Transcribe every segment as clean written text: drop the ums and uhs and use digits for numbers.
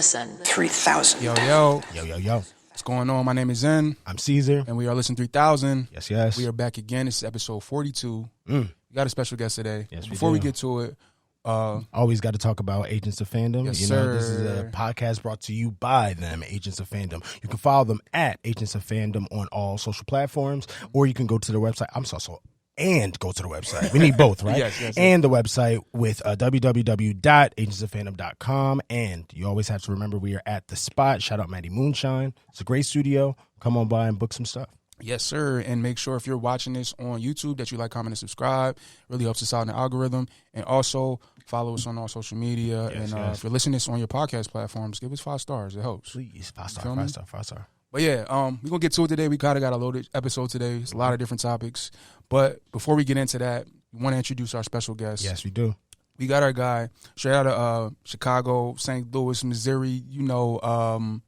Listen 3000. Yo. What's going on? My name is ZENN. I'm Cesar. And we are Listen 3000. Yes. We are back again. This is episode 42. We got a special guest today. Yes, Before we get to it, always got to talk about Agents of Fandom. Yes, This is a podcast brought to you by them, Agents of Fandom. You can follow them at Agents of Fandom on all social platforms, or you can go to their website. And go to the website. We need both, right? Yes. And the website with www.agentsoffandom.com. And you always have to remember we are at The Spot. Shout out Maddie Moonshine. It's a great studio. Come on by and book some stuff. Yes, sir. And make sure if you're watching this on YouTube that you like, comment, and subscribe. Really helps us out in the algorithm. And also follow us on all social media. Yes. If you're listening to this on your podcast platforms, give us 5 stars. It helps. Please, 5 star. But yeah, we're going to get to it today. We kind of got a loaded episode today. It's a lot of different topics. But before we get into that, we want to introduce our special guest. Yes, we do. We got our guy straight out of Chicago, St. Louis, Missouri. One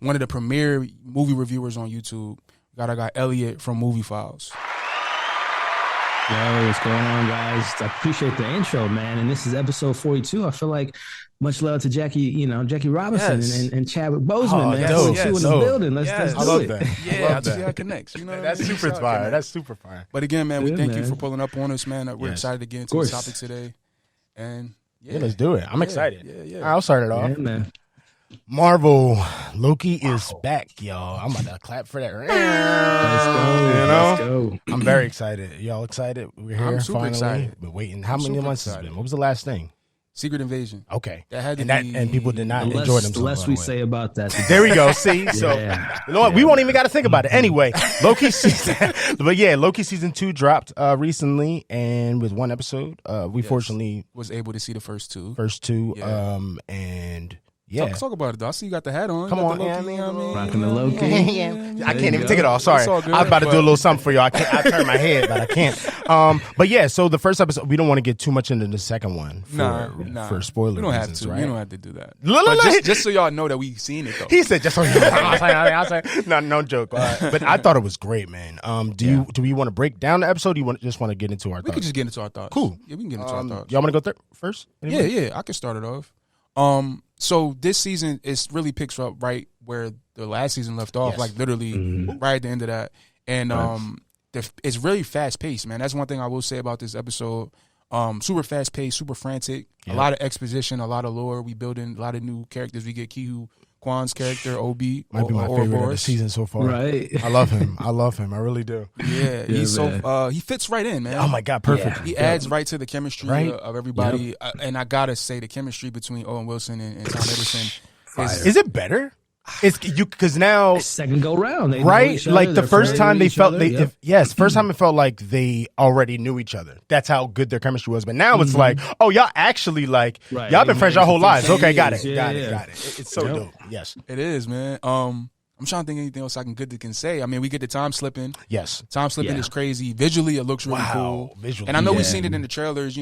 of the premier movie reviewers on YouTube. We got our guy Elliott from Movie Files. Yo, what's going on, guys? I appreciate the intro, man. And this is episode 42. I feel like much love to Jackie Robinson and Chadwick Boseman, man. Dope. 42 in the building. Let's I do love it. that. Yeah, I see how it connects. That's super fire. That's super fire. But again, man, we Good, thank man. you for pulling up on us, man. We're excited to get into the topic today. And Yeah, let's do it. I'm excited. Yeah. All right, I'll start it off. Yeah, man. Marvel, Loki is back, y'all. I'm about to clap for that. Let's go. I'm very excited. Y'all excited? We're here I'm super finally. excited. Been waiting. How many super months has it excited. been? What was the last thing? Secret Invasion. Okay. That had to and be- and people did not The enjoy themselves. the less by we the way. say about that. There we go. See, so Yeah. you know what? We won't even got to think about it anyway. Loki season, Loki season 2 dropped recently, and with one episode, we fortunately Was able to see the first two. first two, Yeah. and yeah. Talk about it, though. I see you got the hat on. Come Got on, the yeah, Loki, you know what I mean? Rocking the Loki. I can't you even go. take it off. Sorry, It's all good, I was about to do a but- little something for y'all. I turn my head, but I can't. But yeah, so the first episode, we don't want to get too much into the second one for spoiler We don't have reasons, to. right? We don't have to do that. Look. But just so y'all know that we've seen it, though. He said just so you know. I was like, no joke. But I thought it was great, man. Do we want to break down the episode? Or you just want to get into our We thoughts? could just get into our thoughts. Cool. Yeah, we can get into our thoughts. Y'all want to go first? Anybody? Yeah, I can start it off. So this season is really picks up right where the last season left off, Yes. like literally right at the end of that. And it's really fast paced, man. That's one thing I will say about this episode. Super fast paced, super frantic. Yeah. A lot of exposition, a lot of lore. We building a lot of new characters. We get Kihu Kwan's character, OB. Might be my favorite of the season so far. Right. I love him. I really do. Yeah, he's man. so he fits right in, man. Oh my God, perfect. He adds right to the chemistry Right. of everybody. And I gotta say, the chemistry between Owen Wilson and Tom Hiddleston Is it better? It's you because now. Second go round. They know Right, each other. like the They're first friends time with they each felt other. first time it felt like they already knew each other. That's how good their chemistry was. But now it's like, oh, y'all actually like Right. y'all been friends your whole lives. Okay, got it, Yeah, got it. It's so dope. Yes, It is, man. I'm trying to think of anything else I can say. I mean, we get the time slipping. yes. Time slipping Yeah. is crazy. Visually, it looks really Wow, cool. visually, And I know yeah. we've seen it in the trailers,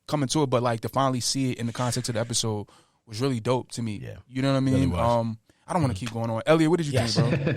coming to it, but like to finally see it in the context of the episode was really dope to me. Yeah. You know what I mean? Really was. I don't want to keep going on. Elliot, what did you Yes. think, bro?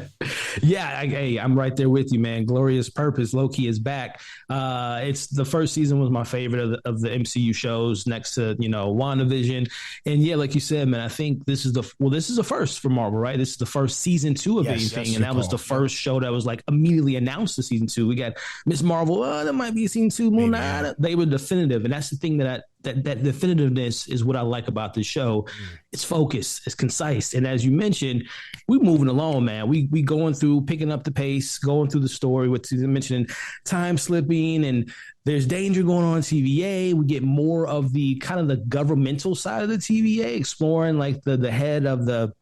Yeah, hey, I'm right there with you, man. Glorious Purpose. Loki is back. It's the first season was my favorite of the MCU shows, next to WandaVision. And yeah, like you said, man, I think this is a first for Marvel, right? This is the first season 2 of Yes, anything, yes, and that was good the call. first show that was like immediately announced to season 2. We got Miss Marvel. There might be a season 2. Moon Knight. They were definitive, and that's the thing that definitiveness is what I like about this show. It's focused, it's concise, and as you mentioned, we moving along, man. We going through, picking up the pace, going through the story. What you mentioning, time slipping, and there's danger going on in TVA. We get more of the kind of the governmental side of the TVA, exploring like the head of the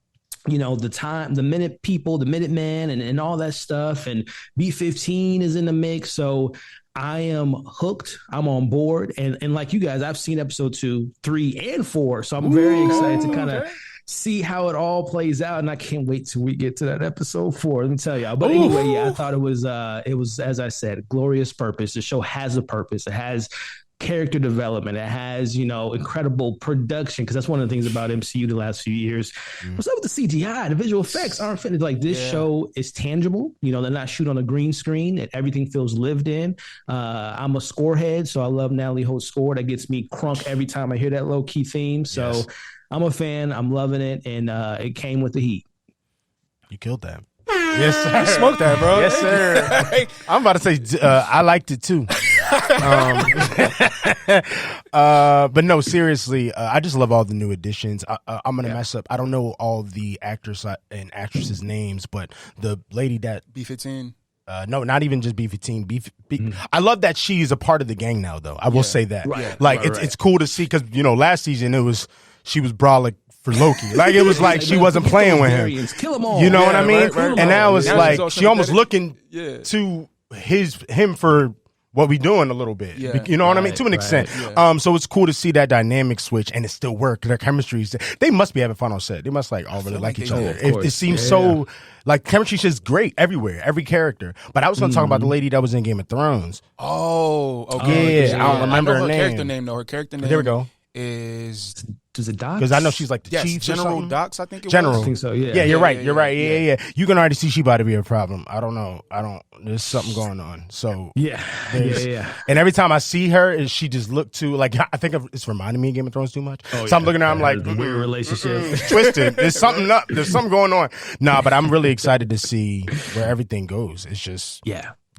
the minute people, the Minutemen, and all that stuff. And B-15 is in the mix. So I am hooked. I'm on board. And like you guys, I've seen episode 2, 3, and 4. So I'm very excited to kind of see how it all plays out. And I can't wait till we get to that episode 4. Let me tell y'all. But anyway, yeah, I thought it was, as I said, glorious purpose. The show has a purpose. It has character development. It has, incredible production, because that's one of the things about MCU the last few years. What's up with the CGI? The visual effects aren't finished. Like, this show is tangible. They're not shooting on a green screen. Everything feels lived in. I'm a score head, so I love Natalie Holt's score. That gets me crunk every time I hear that low-key theme. So I'm a fan. I'm loving it, and it came with the heat. You killed that. Yes, sir. You smoked that, bro. Yes, sir. I'm about to say I liked it too. But no, seriously, I just love all the new additions. I'm gonna mess up. I don't know all the actors and actresses' names, but the lady that B-15. No, not even just B-15. I love that she's a part of the gang now, though. I will say that. Right. It's cool to see, because last season she was brolic for Loki. Like, it was like she wasn't playing with him. Kill them all. You know what I mean? Right. And now it's Now like she's she almost looking to him for what we doing a little bit. Yeah. You know what I mean? To an extent. Yeah. So it's cool to see that dynamic switch, and it still work. Their chemistry, they must be having fun on set. They must all really like each other. It seems so like chemistry is great everywhere, every character. But I was going to talk about the lady that was in Game of Thrones. Oh, okay. Yeah, I don't remember her name. Character name though. Her character name. There we go. Is it Doc? Because I know she's like the chief, General Docs, I think it General. was. I think so. Yeah. Yeah, you're right. You're right. Yeah. You can already see she about to be a problem. I don't know. There's something going on. So Yeah. And every time I see her, she just look too like, I think it's reminding me of Game of Thrones too much. So I'm looking at her, I'm like, weird relationship. Twisted. There's something up. There's something going on. Nah, but I'm really excited to see where everything goes. It's just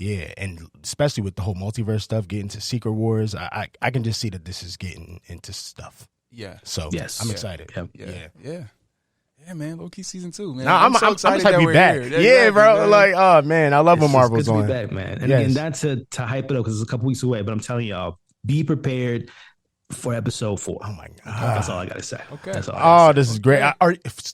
yeah, and especially with the whole multiverse stuff, getting to Secret Wars, I can just see that this is getting into stuff. Yeah. So I'm excited. Yeah, man. Low-key season 2, man. I'm so I'm excited excited to be back. here. Yeah, bro. Man. Like, oh man, I love when Marvel's it's good on. to be back, man. And again, not to hype it up because it's a couple weeks away, but I'm telling y'all, be prepared for episode 4. Oh my god, that's all I gotta say. Okay. That's all I gotta say. this is great.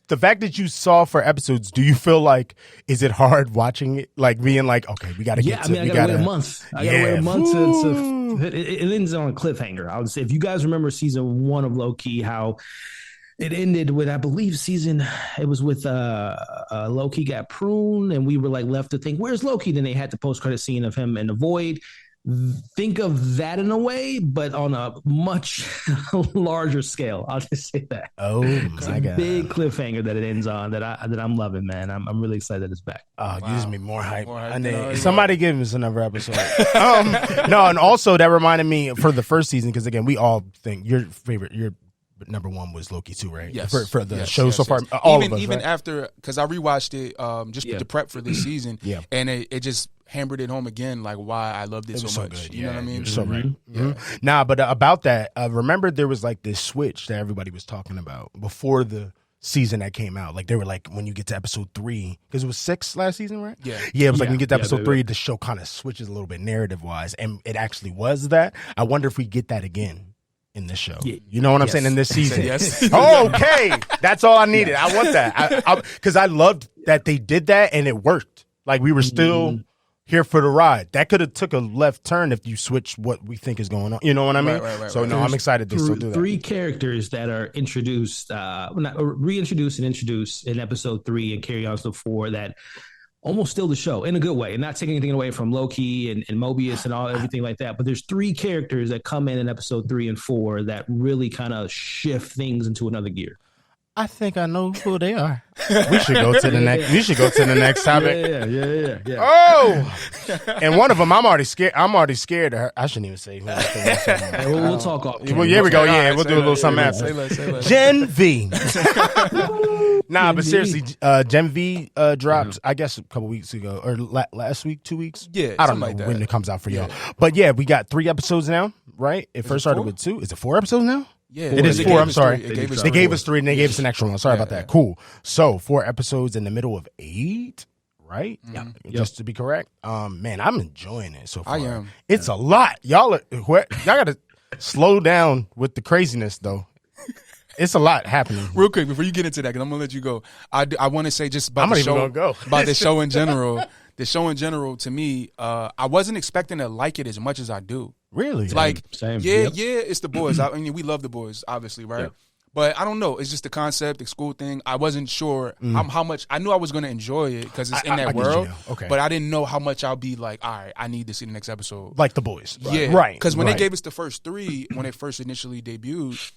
The fact that you saw 4 episodes, do you feel like, is it hard watching it? Like being like, okay, we got to get to. I gotta wait a month. I gotta wait a month Ooh. to it ends on a cliffhanger. I would say, if you guys remember season 1 of Loki, how it ended with, I believe it was with Loki got pruned, and we were like left to think, where's Loki? Then they had the post-credit scene of him in the void. Think of that in a way, but on a much larger scale. I'll just say that. Oh my god, big cliffhanger that it ends on that I'm loving, man. I'm really excited that it's back. Oh, gives me more hype. More Somebody give us another episode. No, and also that reminded me for the first season, because again, we all think your number 1 was Loki too, right? Yes. For the show so far, all of us, even right? after, because I rewatched it just to prep for this season, and it just hammered it home again, like why I loved it so much. Good. You know what I mean? You're so right. Nah, but about that, remember there was like this switch that everybody was talking about before the season that came out. Like they were like, when you get to episode 3, because it was 6 last season, right? Yeah. It was like when you get to episode 3, the show kind of switches a little bit narrative wise, and it actually was that. I wonder if we get that again in this show. You know what I'm saying? In this season. Yes. Okay. That's all I needed. I want that. Because I loved that they did that and it worked. Like we were still here for the ride. That could have took a left turn if you switch what we think is going on. You know what I mean? Right. So no, I'm excited to still do that. 3 characters that are introduced, reintroduced and introduced in episode 3 and carry on to 4 that almost steal the show in a good way, and not taking anything away from Loki and Mobius and everything like that. But there's 3 characters that come in episode 3 and 4 that really kind of shift things into another gear. I think I know who they are. We should go to the next. We should go to the next topic. Yeah. Oh, and one of them, I'm already scared. Of her. I shouldn't even say who. We'll talk off. Well, here we go. Yeah, we'll do a little something after. Say less. Gen V. Nah, but seriously, Gen V dropped, I guess, a couple weeks ago, or last week, 2 weeks. Yeah, I don't know like that. when it comes out for y'all. But yeah, we got 3 episodes now, right? It first started with 2. Is it 4 episodes now? Yeah, it is 4. I'm sorry. They gave us 3 and they gave us an extra one. Sorry about that. Cool. So 4 episodes in the middle of 8, right? Yeah. Just to be correct. Man, I'm enjoying it so far. I am. It's a lot. Y'all got to slow down with the craziness though. It's a lot happening. Real quick before you get into that, because I'm gonna let you go. I want to say just about the show. About the show in general. The show in general, to me, I wasn't expecting to like it as much as I do. Really? Like, Same. Yeah, it's the boys. I mean, we love the boys, obviously, right? But I don't know. It's just the concept, the school thing. I wasn't sure how much. I knew I was going to enjoy it because it's in that world. Okay. But I didn't know how much I'll be like, all right, I need to see the next episode. Like The Boys. Right. Yeah. Right. Because when they gave us the first 3, when it first initially debuted,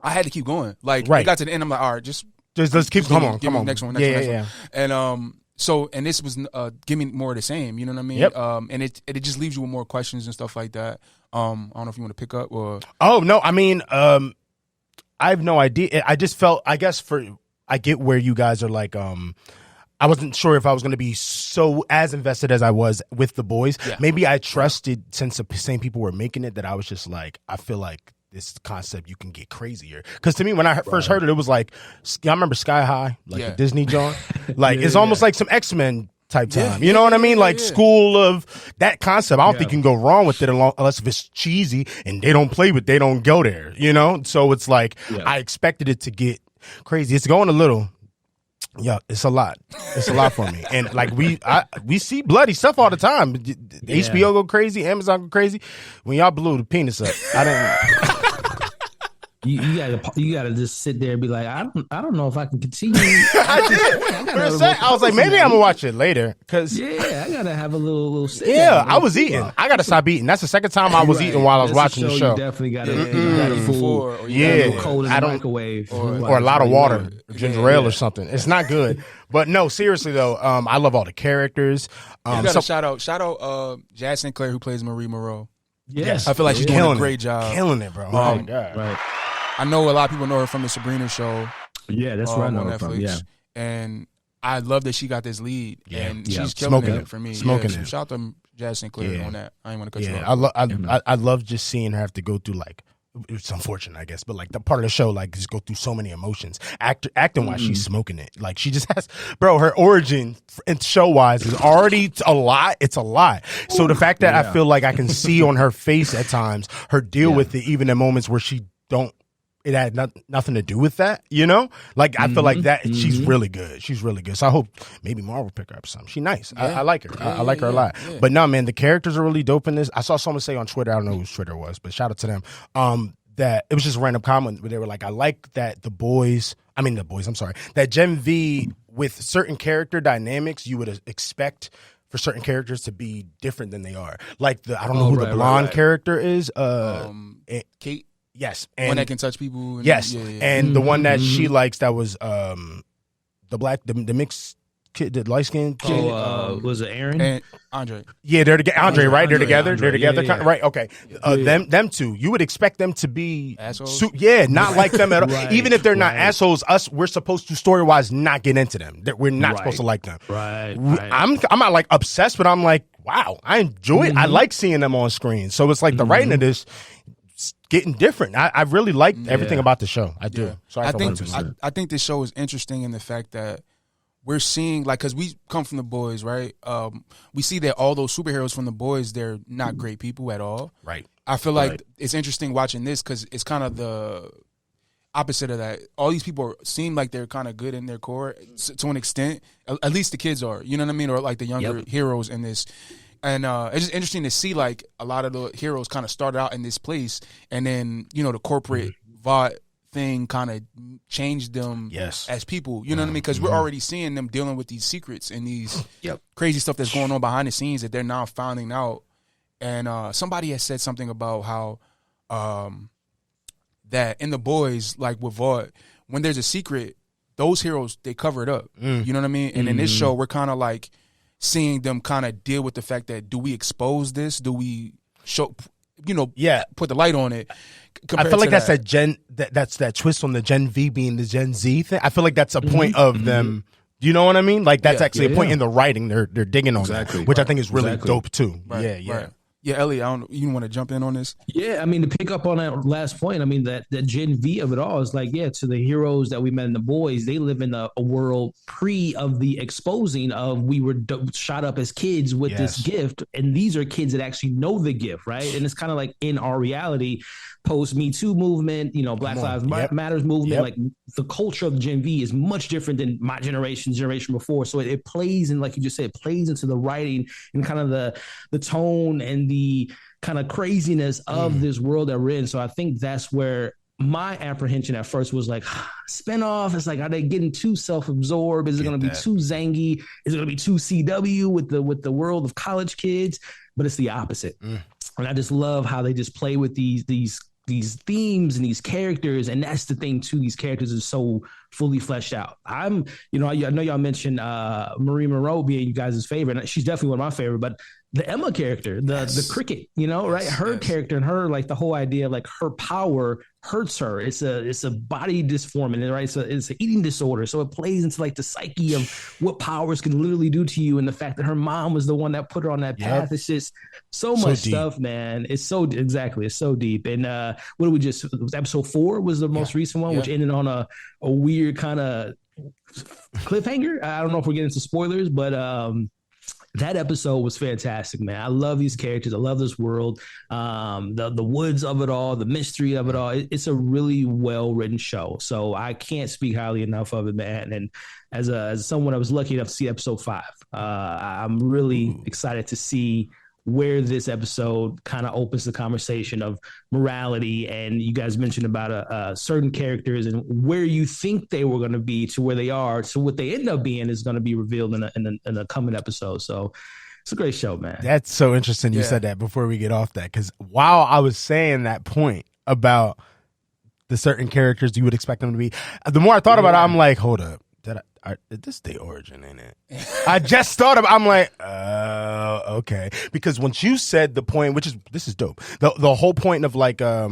I had to keep going. Like, it got to the end, I'm like, all right, just let's keep, come on. Next one. And so, and this was give me more of the same, you know what I mean? Yep. And it just leaves you with more questions and stuff like that. I don't know if you want to pick up or. Oh no, I mean, I have no idea. I just felt, I guess I get where you guys are like, I wasn't sure if I was going to be so as invested as I was with The Boys. Yeah. Maybe I trusted, since the same people were making it, that I was just like, I feel like this concept, you can get crazier. Because to me, when I first heard it, it was like, I remember Sky High, like the Disney John. Like, it's almost like some X-Men type time. You know what I mean? Like school of that concept. I don't think you can go wrong with it unless if it's cheesy and they don't play with, they don't go there, you know? So it's like, I expected it to get crazy. It's going a little. Yeah, it's a lot. It's a lot for me. And like we see bloody stuff all the time. HBO go crazy, Amazon go crazy. When y'all blew the penis up, I didn't. You gotta just sit there and be like, I don't know if I can continue. I did. For a second, I was like, maybe I'm gonna watch it later. Cause I gotta have a little sit down, I was eating. I gotta stop eating. That's the second time I was eating while I was watching the show. You definitely gotta fool. Cold in the microwave or a lot of water, ginger ale or something. It's not good. But no, seriously though, I love all the characters. You gotta shout out Jazz Sinclair, who plays Marie Moreau. Yes, I feel like she's doing a great job, killing it, bro. Oh my god, right. I know a lot of people know her from the Sabrina show. Yeah, that's right. On Netflix. From, yeah. And I love that she got this lead. Yeah. And she's killing it for me. Smoking it. Shout out to Jazz Sinclair on that. I ain't want to cut you off. I love just seeing her have to go through, like, it's unfortunate, I guess, but like the part of the show, like, just go through so many emotions. Acting wise, she's smoking it. Like, she just has, bro, her origin and show wise is already a lot. It's a lot. So the fact that I feel like I can see on her face at times her deal with it, even in moments where it had nothing to do with that, you know? Like, I feel like that she's really good. She's really good. So I hope maybe Marvel pick her up some. She's nice. I like her. I like her a lot. Yeah. But no, man, the characters are really dope in this. I saw someone say on Twitter, I don't know whose Twitter was, but shout out to them, that it was just a random comment where they were like, I like that that Gen V, with certain character dynamics, you would expect for certain characters to be different than they are. Like, I don't know who the blonde character is. Kate. Yes, and one that can touch people. And the one that she likes, that was the mixed kid, the light skinned kid. Was it Aaron and Andre? Yeah, they're together. Andre, right? They're together. They're together. Right? Okay. Them two. You would expect them to be assholes. Not like them at all. Even if they're not assholes, we're supposed to story wise not get into them. We're not supposed to like them. Right. I'm not like obsessed, but I'm like, wow, I enjoy it. I like seeing them on screen. So it's like the writing of this getting different. I really liked everything about the show. I do. So I think this show is interesting in the fact that we're seeing, like, because we come from The Boys, right? We see that all those superheroes from The Boys, they're not great people at all. Right. I feel like it's interesting watching this because it's kind of the opposite of that. All these people seem like they're kind of good in their core to an extent. At least the kids are. You know what I mean? Or like the younger heroes in this. And it's just interesting to see, like, a lot of the heroes kind of started out in this place, and then, you know, the corporate VOD thing kind of changed them as people. You know what I mean? Because we're already seeing them dealing with these secrets and these crazy stuff that's going on behind the scenes that they're now finding out. And somebody has said something about how that in The Boys, like with VOD, when there's a secret, those heroes, they cover it up. You know what I mean? And in this show, we're kind of like seeing them kind of deal with the fact that, do we expose this? Do we show, put the light on it? I feel like that's that's that twist on the Gen V being the Gen Z thing. I feel like that's a point of them. You know what I mean? Like, that's actually a point in the writing. They're digging on that, which I think is really dope too. Right. Yeah, Elliott, you want to jump in on this? Yeah, I mean, to pick up on that last point, I mean, that Gen V of it all is like, to the heroes that we met in The Boys, they live in a world pre of the exposing of we were shot up as kids with this gift, and these are kids that actually know the gift, right? And it's kind of like in our reality, post Me Too movement, Black Lives Matters movement, like the culture of Gen V is much different than my generation before. So it plays, and like you just said, it plays into the writing and kind of the tone and the kind of craziness of this world that we're in. So I think that's where my apprehension at first was like, spinoff. It's like, are they getting too self-absorbed? Is it going to be too zangy? Is it going to be too CW with the world of college kids? But it's the opposite. And I just love how they just play with these themes and these characters. And that's the thing too. These characters are so fully fleshed out. I know y'all mentioned Marie Monroe being you guys' favorite. She's definitely one of my favorite, but the Emma character, the cricket, right? Her character and her, like the whole idea of like her power hurts her. It's a body dysformity, right? It's an eating disorder. So it plays into like the psyche of what powers can literally do to you. And the fact that her mom was the one that put her on that path. It's just so much stuff, man. It's so deep. And what did we just, episode 4 was the most recent one, which ended on a weird kind of cliffhanger. I don't know if we're getting into spoilers, but that episode was fantastic, man. I love these characters. I love this world. The woods of it all, the mystery of it all. It's a really well-written show. So I can't speak highly enough of it, man. And as someone I was lucky enough to see episode 5, I'm really excited to see where this episode kind of opens the conversation of morality. And you guys mentioned about certain characters and where you think they were going to be to where they are. So what they end up being is going to be revealed in a coming episode. So it's a great show, man. That's so interesting. You said that before we get off that, because while I was saying that point about the certain characters you would expect them to be, the more I thought about it, I'm like, hold up. Did this the origin in it? I just thought of. I'm like, okay, because once you said the point, this is dope. The whole point of like, I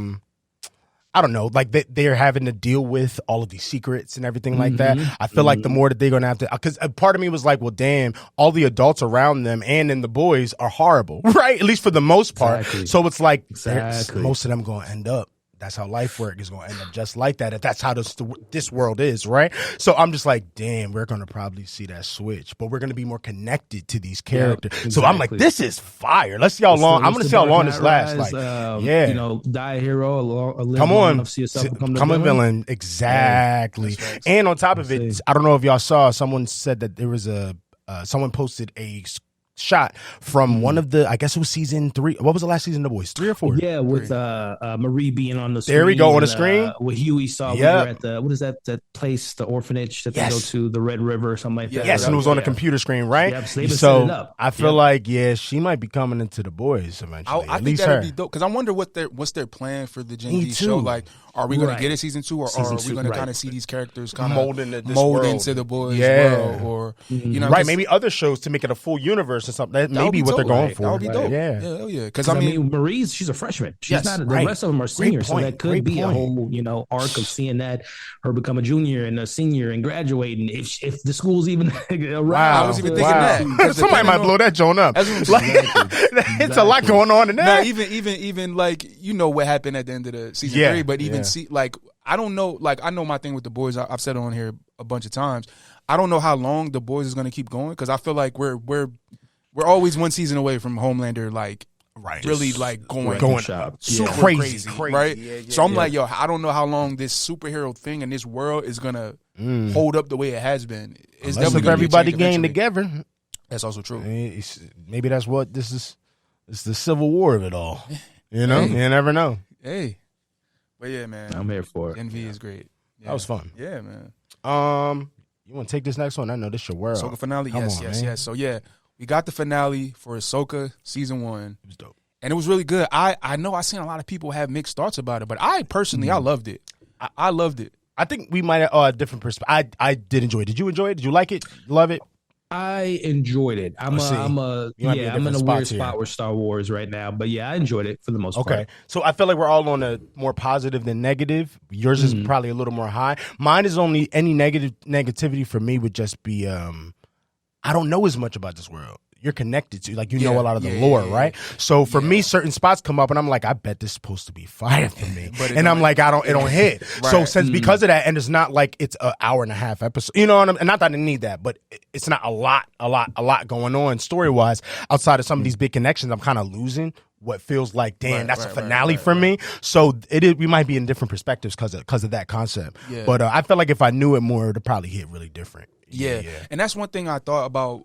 don't know, like they're having to deal with all of these secrets and everything like that. I feel like the more that they're gonna have to, because a part of me was like, well, damn, all the adults around them and then the boys are horrible, right? At least for the most part. Exactly. So it's like most of them gonna end up. That's how life works. Is going to end up just like that. If that's how this world is, right? So I'm just like, damn, we're going to probably see that switch, but we're going to be more connected to these characters. Exactly. So I'm like, this is fire. Let's see how long. I'm going to see how long this lasts. Like, die a hero. Come on, become a villain. Exactly. Right. And on top of it, I don't know if y'all saw. Someone said that there was someone posted a shot from one of the, I guess it was season 3. What was the last season of The Boys? 3 or 4? Yeah, with Marie being on the screen. There we go, on the screen. With Huey saw we were at the, what is that place, the orphanage that they go to, the Red River or something like that. Yes, and it was on the computer screen, right? Yep, so they've been setting it up. I feel like, she might be coming into The Boys eventually. I think that would be dope, because I wonder what's their plan for the Gen Z show. Like, are we going to get a season 2, or are we going to kind of see these characters kind of mold into The Boys world? Or, right, maybe other shows to make it a full universe or something. That may be what they're going for. That would be dope. Yeah. Yeah. Because I mean, Marie's, she's a freshman. She's not. The rest of them are seniors, so that could be a whole, arc of seeing that her become a junior and a senior and graduating. If the school's even around, I was even thinking that somebody might blow that joint up. It's a lot going on in there. Now, even like what happened at the end of the season 3, but even see like I don't know. Like I know my thing with The Boys. I've said it on here a bunch of times. I don't know how long The Boys is going to keep going, because I feel like we're always one season away from Homelander, like really like going super crazy, right? So I'm like, I don't know how long this superhero thing in this world is gonna hold up the way it has been. It's definitely if everybody gang together. That's also true. Maybe that's what this is. It's the Civil War of it all. You never know. Hey, but yeah, man, I'm here for it. NV is great. Yeah. That was fun. Yeah, man. You want to take this next one? I know this your world. Ahsoka Finale. Yes. So we got the finale for Ahsoka season 1. It was dope, and it was really good. I know I've seen a lot of people have mixed thoughts about it, but I personally I loved it. I loved it. I think we might have different perspective. I did enjoy it. Did you enjoy it? Did you like it? Love it? I enjoyed it. I'm in a weird spot with Star Wars right now, but I enjoyed it for the most part. Okay, so I feel like we're all on a more positive than negative. Yours is probably a little more high. Mine is only any negativity for me would just be I don't know as much about this world. You're connected to, like, know a lot of the lore, right? So for me, certain spots come up and I'm like, I bet this is supposed to be fire for me. And I'm like, it don't hit. Right. So because of that, and it's not like it's an hour and a half episode, you know what I mean? And not that I need that, but it's not a lot going on story-wise. Outside of some of these big connections, I'm kind of losing what feels like, damn, that's a finale for me. So we might be in different perspectives because of that concept. Yeah. But I feel like if I knew it more, it would probably hit really different. Yeah. And that's one thing I thought about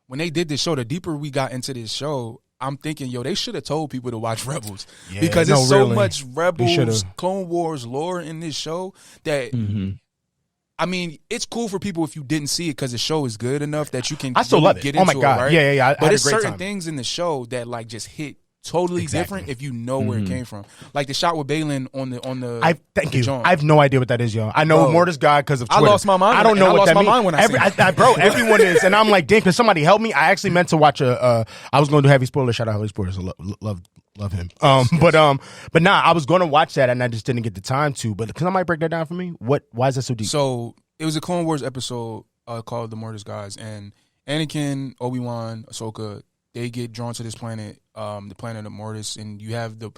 when they did this show. The deeper we got into this show, I'm thinking, yo, they should have told people to watch Rebels because there's so much Rebels, Clone Wars lore in this show that. I mean, it's cool for people if you didn't see it because the show is good enough that you can I still love it. Get into oh my God. it, right? Yeah. But there's certain things in the show that like just hit totally different if you know where it came from. Like the shot with Balin on the Thank you. I have no idea what that is, yo. I know Mortis God because of Twitter. I lost my mind. I don't know what that means. Mind when I bro, everyone is. And I'm like, damn, can somebody help me? I actually meant to watch I was going to do heavy spoilers. Shout out heavy spoilers. Love him. But nah, I was going to watch that and I just didn't get the time to. But can somebody break that down for me? Why is that so deep? So it was a Clone Wars episode called The Mortis Gods, and Anakin, Obi-Wan, Ahsoka, they get drawn to this planet, the planet of Mortis, and you have the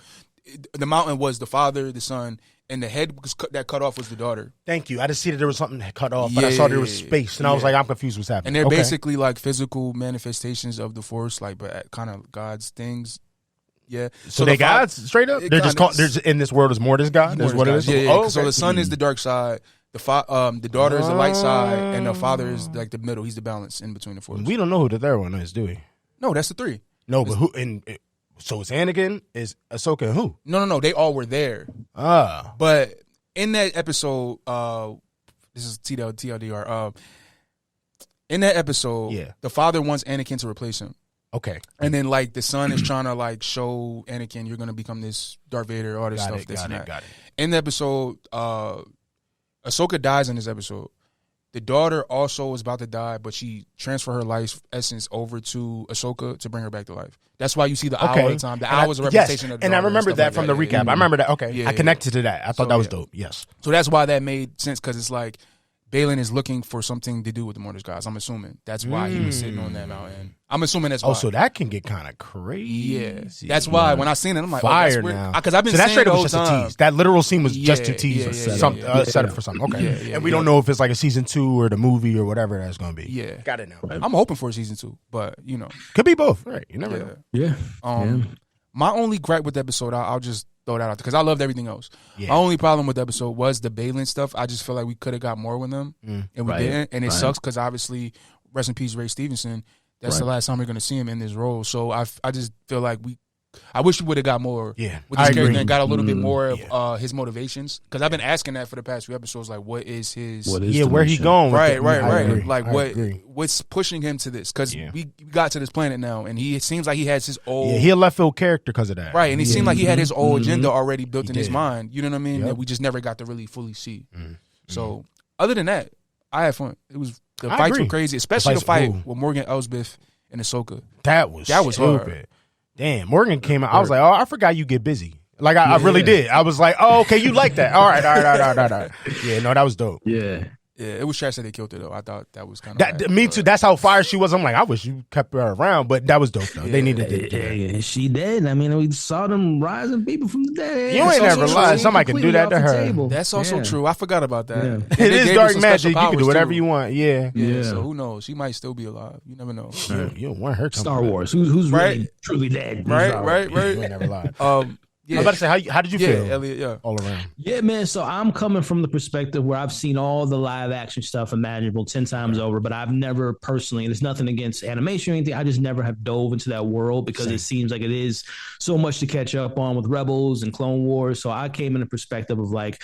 mountain was the father, the son, and the head that cut off was the daughter. Thank you. I just see that there was something that cut off, but I saw there was space, and I was like, I'm confused what's happening. And they're basically like physical manifestations of the Force, like but kind of God's things. Yeah. So they gods straight up? They're just in this world as Mortis God? That's what it is? Yeah. Okay. So the son is the dark side. The daughter is the light side, and the father is like the middle. He's the balance in between the Force. We don't know who the third one is, do we? No, that's the three. No, but who? So it's Anakin, is Ahsoka, and who? No. They all were there. But in that episode, this is TLDR. In that episode, the father wants Anakin to replace him. Okay. And then like the son is trying to like show Anakin you're gonna become this Darth Vader, all this stuff. Got it. In the episode, Ahsoka dies in this episode. The daughter also is about to die, but she transferred her life essence over to Ahsoka to bring her back to life. That's why you see the owl all the time. The owl is a representation of the daughter. And I remember that from the recap. I remember that. Okay. Yeah, I connected to that. I thought that was dope. Yes. So that's why that made sense, because it's like Balin is looking for something to do with the Mortis gods. I'm assuming that's why he was sitting on that mountain. I'm assuming that's why. Oh, so that can get kind of crazy. Yeah, that's why when I seen it, I'm like, fire now. Because I've been saying that straight the up whole was just time. a tease. That literal scene was just to tease set up for something. Okay, and we don't know if it's like a season 2 or the movie or whatever that's going to be. Yeah, got it now. I'm hoping for a season 2, but you know, could be both. Right, you never know. Yeah. My only gripe with the episode, I'll just throw that out because I loved everything else. Yeah. My only problem with the episode was the Balin stuff. I just feel like we could have got more with them, and we didn't. And it sucks because obviously, rest in peace, Ray Stevenson. That's the last time we're going to see him in this role. So I just feel like I wish we would have got more with this character and got a little bit more of his motivations. Because I've been asking that for the past few episodes. Like, what is his... where he going? Right. Like, what's pushing him to this? Because we got to this planet now, and it seems like he has his old... Yeah, he a left field character because of that. Right, and it seemed like he had his old agenda already built in his mind. You know what I mean? That we just never got to really fully see. So, other than that, I had fun. It was... The fights were crazy, especially the fight with Morgan Elsbeth and Ahsoka. That was stupid. Hard. Damn, Morgan came out. I was like, I forgot you get busy. Like, I really did. I was like, oh, okay, you like that. All right. Yeah, no, that was dope. Yeah, it was trash that they killed her, though. I thought that was kind of... Me too. That's how fire she was. I'm like, I wish you kept her around, but that was dope, though. They needed to do that. She did. I mean, we saw them rising people from the dead. You ain't never lied. Somebody can do that to her. That's also true. I forgot about that. Yeah. It is dark magic. You can do whatever you want. Yeah. So who knows? She might still be alive. You never know. You don't want her to Star Wars. Who's really truly dead? Right. You ain't never lied. Yeah. I was about to say, how did you feel? Elliott, all around. Yeah, man. So I'm coming from the perspective where I've seen all the live action stuff imaginable 10 times over, but I've never personally, and it's nothing against animation or anything, I just never have dove into that world because it seems like it is so much to catch up on with Rebels and Clone Wars. So I came in a perspective of like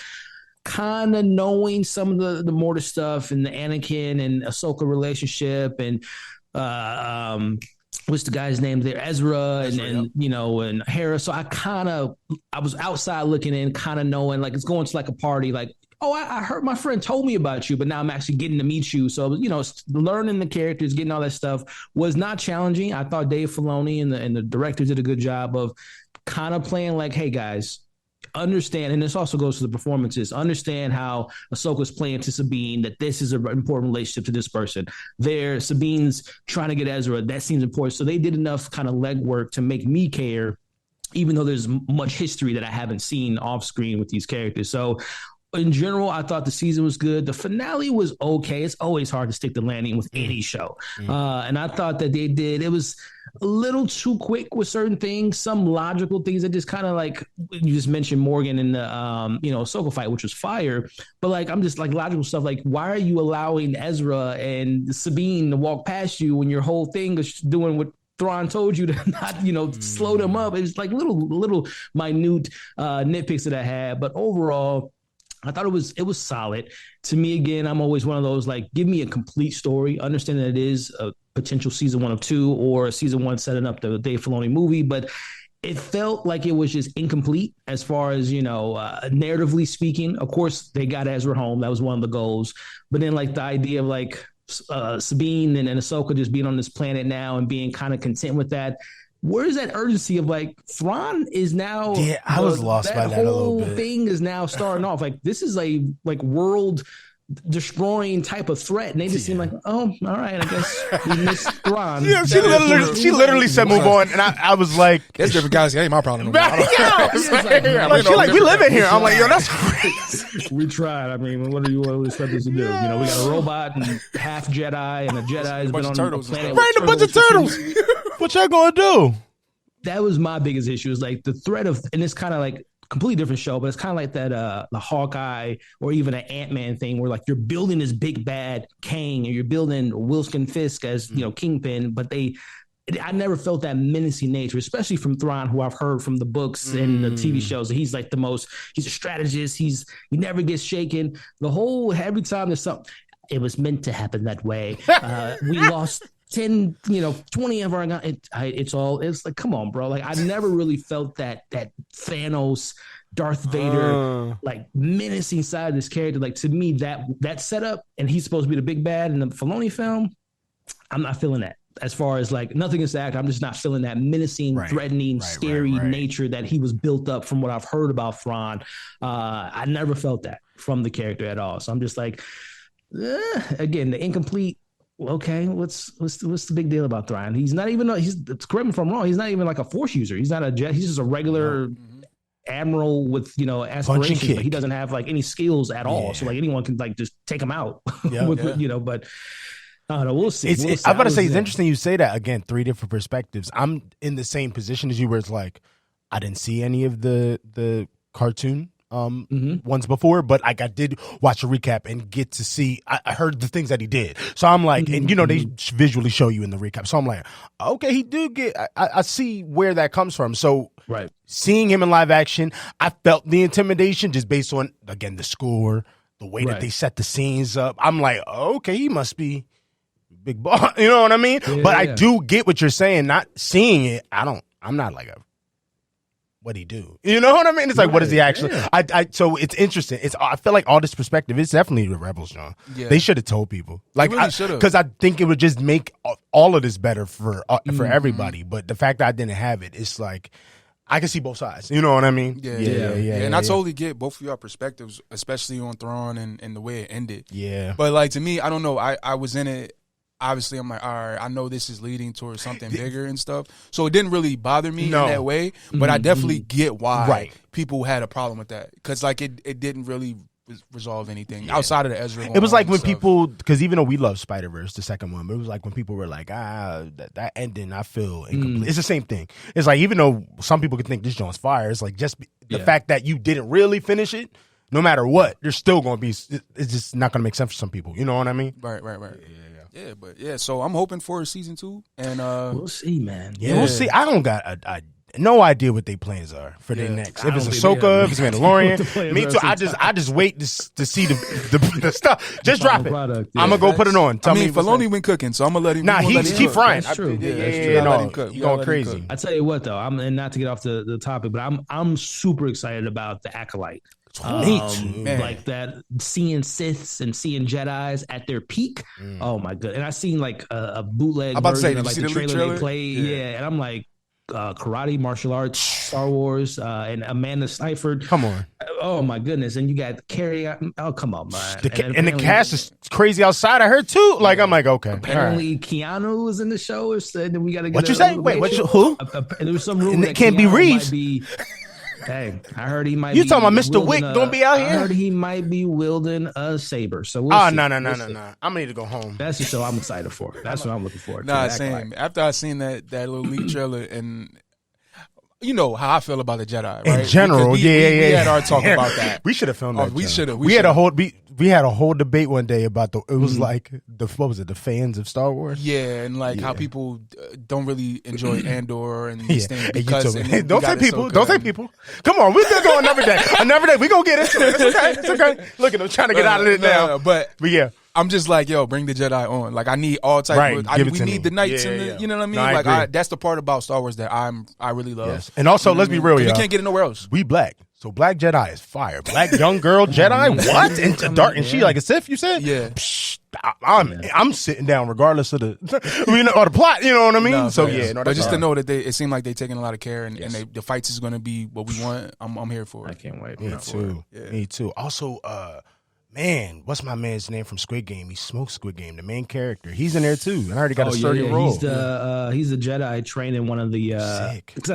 kind of knowing some of the Mortis stuff and the Anakin and Ahsoka relationship and what's the guy's name there? Ezra and you know, and Hera. So I was outside looking in, kind of knowing, like it's going to like a party, like, oh, I heard my friend told me about you, but now I'm actually getting to meet you. So, you know, learning the characters, getting all that stuff was not challenging. I thought Dave Filoni and the directors did a good job of kind of playing like, hey guys, understand, and this also goes to the performances, understand how Ahsoka's playing to Sabine, that this is an important relationship to this person. Sabine's trying to get Ezra, that seems important. So they did enough kind of legwork to make me care, even though there's much history that I haven't seen off screen with these characters. So in general, I thought the season was good. The finale was okay. It's always hard to stick the landing with any show. And I thought that it was a little too quick with certain things, some logical things that just kind of like, you just mentioned Morgan in the, Ahsoka fight, which was fire. But like, I'm just like logical stuff. Like, why are you allowing Ezra and Sabine to walk past you when your whole thing is doing what Thrawn told you to not, slow them up. It's like little minute nitpicks that I had, but overall, I thought it was solid. To me, again, I'm always one of those, like, give me a complete story. Understand that it is a potential season 1 of 2 or season 1 setting up the Dave Filoni movie, but it felt like it was just incomplete as far as, narratively speaking. Of course, they got Ezra home. That was one of the goals. But then, like, the idea of, like, Sabine and Ahsoka just being on this planet now and being kind of content with that. Where's that urgency of, like, Thrawn is now? Yeah, I was lost by that a little bit. Whole thing is now starting off like this is a world destroying type of threat, and they just seem like, oh, all right, I guess we missed Thrawn. Yeah, she literally said move on, and I was like, that's different guys. Ain't my problem. We live in here. I'm like, yo, that's crazy. We tried. I mean, what do you expect us to do? We got a robot and half Jedi, and a Jedi has been on the planet. Right, a bunch of turtles. What y'all gonna do? That was my biggest issue. Is like the threat of, and it's kind of like completely different show, but it's kind of like that the Hawkeye or even an Ant-Man thing where, like, you're building this big bad Kang, or you're building Wilson Fisk as Kingpin, but I never felt that menacing nature, especially from Thrawn, who I've heard from the books and the TV shows that he's like he's a strategist, he never gets shaken. Every time there's something, it was meant to happen that way. We lost 10, 20 of our guys. It's like, come on, bro. Like, I never really felt that Thanos, Darth Vader, like, menacing side of this character. Like, to me, that setup, and he's supposed to be the big bad in the Filoni film, I'm not feeling that. As far as, like, nothing against the actor, I'm just not feeling that menacing, threatening, scary nature that he was built up from what I've heard about Thrawn. I never felt that from the character at all. So I'm just like, again, the incomplete. Okay, what's the big deal about Thrawn? He's not even. Correct me if I'm wrong. He's not even like a Force user. He's not a jet. He's just a regular admiral with aspirations, but he doesn't have like any skills at all. So like anyone can like just take him out. But I don't know. We'll see. I'm about to say it's interesting you say that. Again, 3 different perspectives. I'm in the same position as you, where it's like I didn't see any of the cartoon ones before, but like I did watch a recap and get to see. I heard the things that he did, so I'm like, and they visually show you in the recap. So I'm like, okay, he do get. I see where that comes from. So seeing him in live action, I felt the intimidation just based on, again, the score, the way that they set the scenes up. I'm like, okay, he must be big boss. You know what I mean? Yeah, but I do get what you're saying. Not seeing it, I'm not like what'd he do? You know what I mean? It's like, what is he actually? Yeah. So it's interesting. I feel like all this perspective, it's definitely the Rebels, John. Yeah. They should have told people. Like, because I think it would just make all of this better for everybody. But the fact that I didn't have it, it's like, I can see both sides. You know what I mean? Yeah. And I totally get both of your perspectives, especially on Thrawn and the way it ended. Yeah. But like, to me, I don't know. I was in it. Obviously, I'm like, all right, I know this is leading towards something bigger and stuff. So it didn't really bother me in that way. But I definitely get why people had a problem with that. Because, like, it didn't really resolve anything outside of the Ezra. It was like when people, because even though we love Spider-Verse, the second one, but it was like when people were like, that ending, I feel incomplete. It's the same thing. It's like, even though some people could think this joint's fire, it's like just the fact that you didn't really finish it, no matter what, you're still going to be, it's just not going to make sense for some people. You know what I mean? Right. Yeah, so I'm hoping for season 2, and we'll see, man. Yeah, we'll see. I don't got no idea what their plans are for their next. If it's Ahsoka, if it's Mandalorian, me too. I just wait to see the stuff. Just drop it. I'm gonna go put it on. Tell me, Filoni went cooking, so I'm gonna let him. Nah, he frying. That's true. You going crazy. I tell you what, though, and not to get off the topic, but I'm super excited about the Acolyte. Like that, seeing Siths and seeing Jedis at their peak. Oh my god! And I seen like a bootleg version of like the trailer they played. Yeah, and I'm like, karate, martial arts, Star Wars, and Amanda Seyfried. Come on! Oh my goodness! And you got Carrie. Oh come on, man! And the cast is crazy outside of her too. Like I'm like, okay. Apparently, Keanu was in the show. And we got to get. What you say? Wait, who? There was some rumor that it can't be Reeves. Hey, I heard he might. You talking about Mr. Wick gonna be out here? I heard he might be wielding a saber. So no. I'm gonna need to go home. That's the show I'm excited for. That's what I'm looking for. Nah, same. After I seen that little leak trailer, and you know how I feel about the Jedi, right? In general, we had our talk about that. We should have filmed that. We should have. We had a whole. we had a whole debate one day about it was like what was it, the fans of Star Wars? Yeah, and like how people don't really enjoy Andor and these things because don't say people. Come on, we're still going another day. Another day, we gonna get into it. It's okay. Look at them trying to get out of it now. But yeah. I'm just like, yo, bring the Jedi on. Like, I need all types of. We need the knights and the, you know what I mean? No, like, that's the part about Star Wars that I really love. Yes. And also, let's be real, you can't get it nowhere else. We black, so black Jedi is fire. Black young girl Jedi, what? And dark, and she like a Sith. You said, yeah. Psh, I'm sitting down regardless of the, or the plot. You know what I mean? No, so but just to know that it seemed like they're taking a lot of care and the fights is going to be what we want. I'm here for it. I can't wait. Me too. Yeah. Me too. Also, man, what's my man's name from Squid Game? He smoked Squid Game, the main character. He's in there too, and I already got a sturdy role. He's the Jedi trained in one of the. Because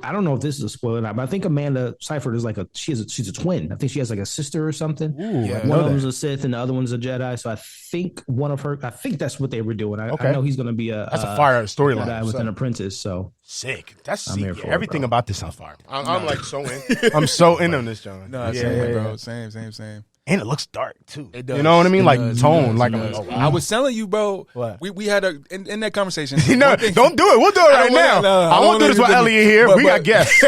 I don't know if this is a spoiler or not, but I think Amanda Seyfried is she's a twin. I think she has like a sister or something. Ooh, one of them's a Sith and the other one's a Jedi. So I think I think that's what they were doing. I know he's going to be that's a fire storyline Jedi with an apprentice. So sick. That's everything about this is fire. I'm like so in. I'm so in on this, John. No, same, bro. Same. And it looks dark too. It does. You know what I mean? Like tone. I was telling you, bro. What? We had in that conversation. Don't do it. We'll do it right now. I won't do this with Elliott here. We got guests.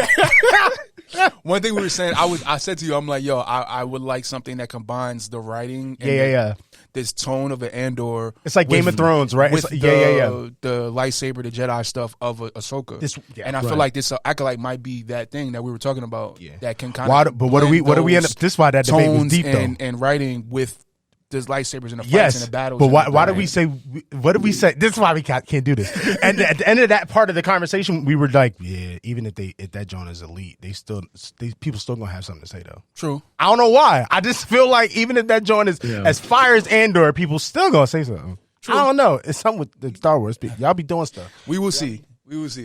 One thing we were saying, I said to you, I'm like, yo, I would like something that combines the writing and this tone of an Andor. It's like Game of Thrones, right? With the lightsaber, the Jedi stuff of Ahsoka. And I feel like this Acolyte might be that thing that we were talking about that can kind of. But what do we end up? This is why that debate was deep though. And writing with the lightsabers and the fights and the battles. But why do we say? What did we say? This is why we can't do this. And at the end of that part of the conversation, we were like, yeah, even if that joint is elite, people still gonna have something to say though. True. I don't know why. I just feel like even if that joint is as fire as Andor, people still gonna say something. True. I don't know. It's something with the Star Wars people. Y'all be doing stuff. We will see.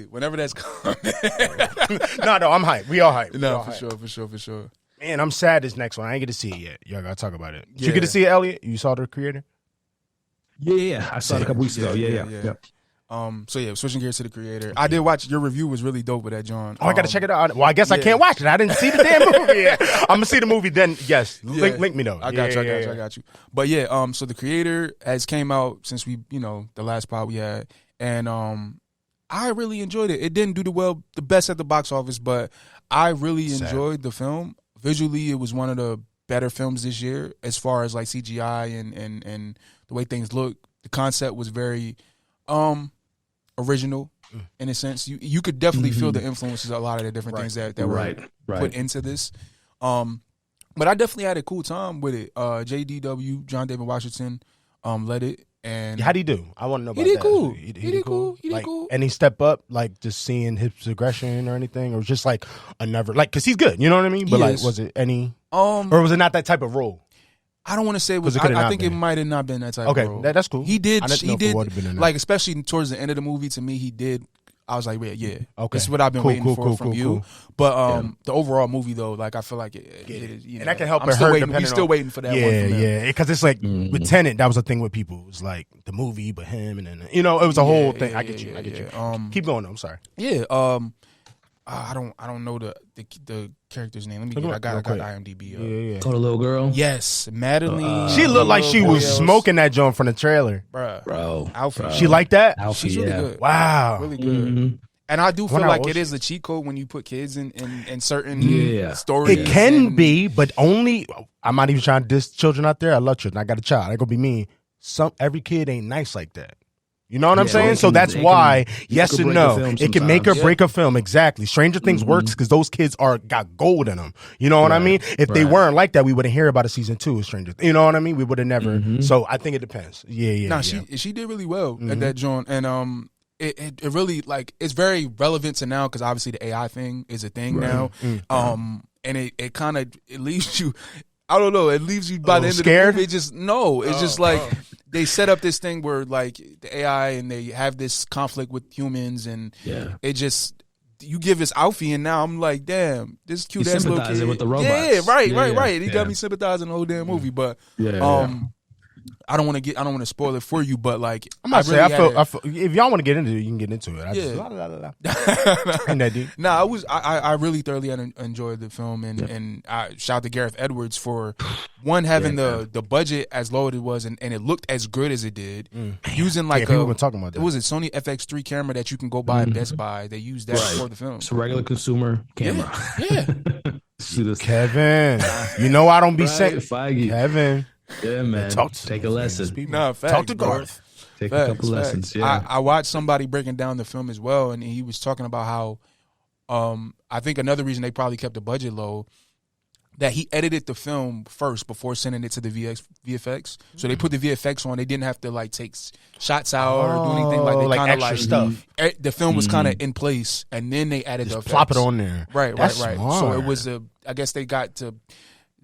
Whenever that's coming. No, I'm hyped. We all hyped. No, for sure. Man, I'm sad this next one. I ain't get to see it yet. Y'all gotta talk about it. Did you get to see it, Elliott? You saw the creator? Yeah. I saw it a couple weeks ago. Yeah. Switching gears to the creator. I did watch your review was really dope with that, John. I gotta check it out. Well, I guess I can't watch it. I didn't see the damn movie yet. I'm gonna see the movie then. Yes. Link me though. I got you. But so the creator has came out since we, the last pod we had. And I really enjoyed it. It didn't do the best at the box office, but I really enjoyed the film. Visually, it was one of the better films this year as far as like CGI and the way things look. The concept was very original in a sense. You could definitely feel the influences of a lot of the different things that were put into this. But I definitely had a cool time with it. JDW, John David Washington, led it. And how did he do? I want to know about that. He did cool. Any step up, like just seeing his progression or anything, or just like because he's good, you know what I mean? But was it any, or was it not that type of role? I don't want to say it was. I think it might have not been that type of role. Okay, that's cool. He did, like especially towards the end of the movie. To me, he did. I was like, yeah. Okay, this is what I've been waiting for from you. Cool. But the overall movie though, like I feel like and that can help. We're still waiting for that. Yeah, because it's like with Tenet, that was the thing with people. It was like the movie, but him, and then it was a whole thing. I get you. Keep going though. I'm sorry. Yeah. I don't know the character's name. Let me get. I got IMDb. Yeah. Oh, the little girl. Yes, Madeline. She looked like she was smoking that joint from the trailer, bro. Alfie. She like that. Alfie, she's really good. Wow, really good. And I do feel like it is a cheat code when you put kids in certain stories. It can be, but only. I'm not even trying to diss children out there. I love children. I got a child. I gonna be mean. Every kid ain't nice like that. You know what I'm saying? So that's why, yes and no. It can make or break a film. Exactly. Stranger Things works because those kids got gold in them. You know what I mean? If they weren't like that, we wouldn't hear about a season 2 of Stranger Things. You know what I mean? We would have never. So I think it depends. Yeah. She did really well at that joint. And it really, like, it's very relevant to now because obviously the AI thing is a thing now. And it kind of, it leaves you, I don't know, it leaves you by the end scared? of the movie. It's just like, they set up this thing where like the AI and they have this conflict with humans and it just, you give us Alfie and now I'm like, damn, this cute ass little kid. With the robots. Yeah, right. He got me sympathizing the whole damn movie. But I don't want to spoil it for you, but like I feel if y'all want to get into it, you can get into it. And that dude. I really thoroughly enjoyed the film, and I shout out to Gareth Edwards for one having the budget as low as it was, and it looked as good as it did. Using like people been talking about that. It was a Sony FX3 camera that you can go buy at Best Buy. They used that for the film. It's a regular consumer camera. Yeah. Kevin, you know I don't be saying Kevin. Yeah, man. Take a lesson. No, facts, talk to Garth. Take a couple lessons. Yeah, I watched somebody breaking down the film as well, and he was talking about how I think another reason they probably kept the budget low, that he edited the film first before sending it to the VFX. So they put the VFX on. They didn't have to like take shots out or do anything like that. Like kind of extra stuff. The film was kind of in place, and then they added the effects. Plop it on there. Right. So it was I guess they got to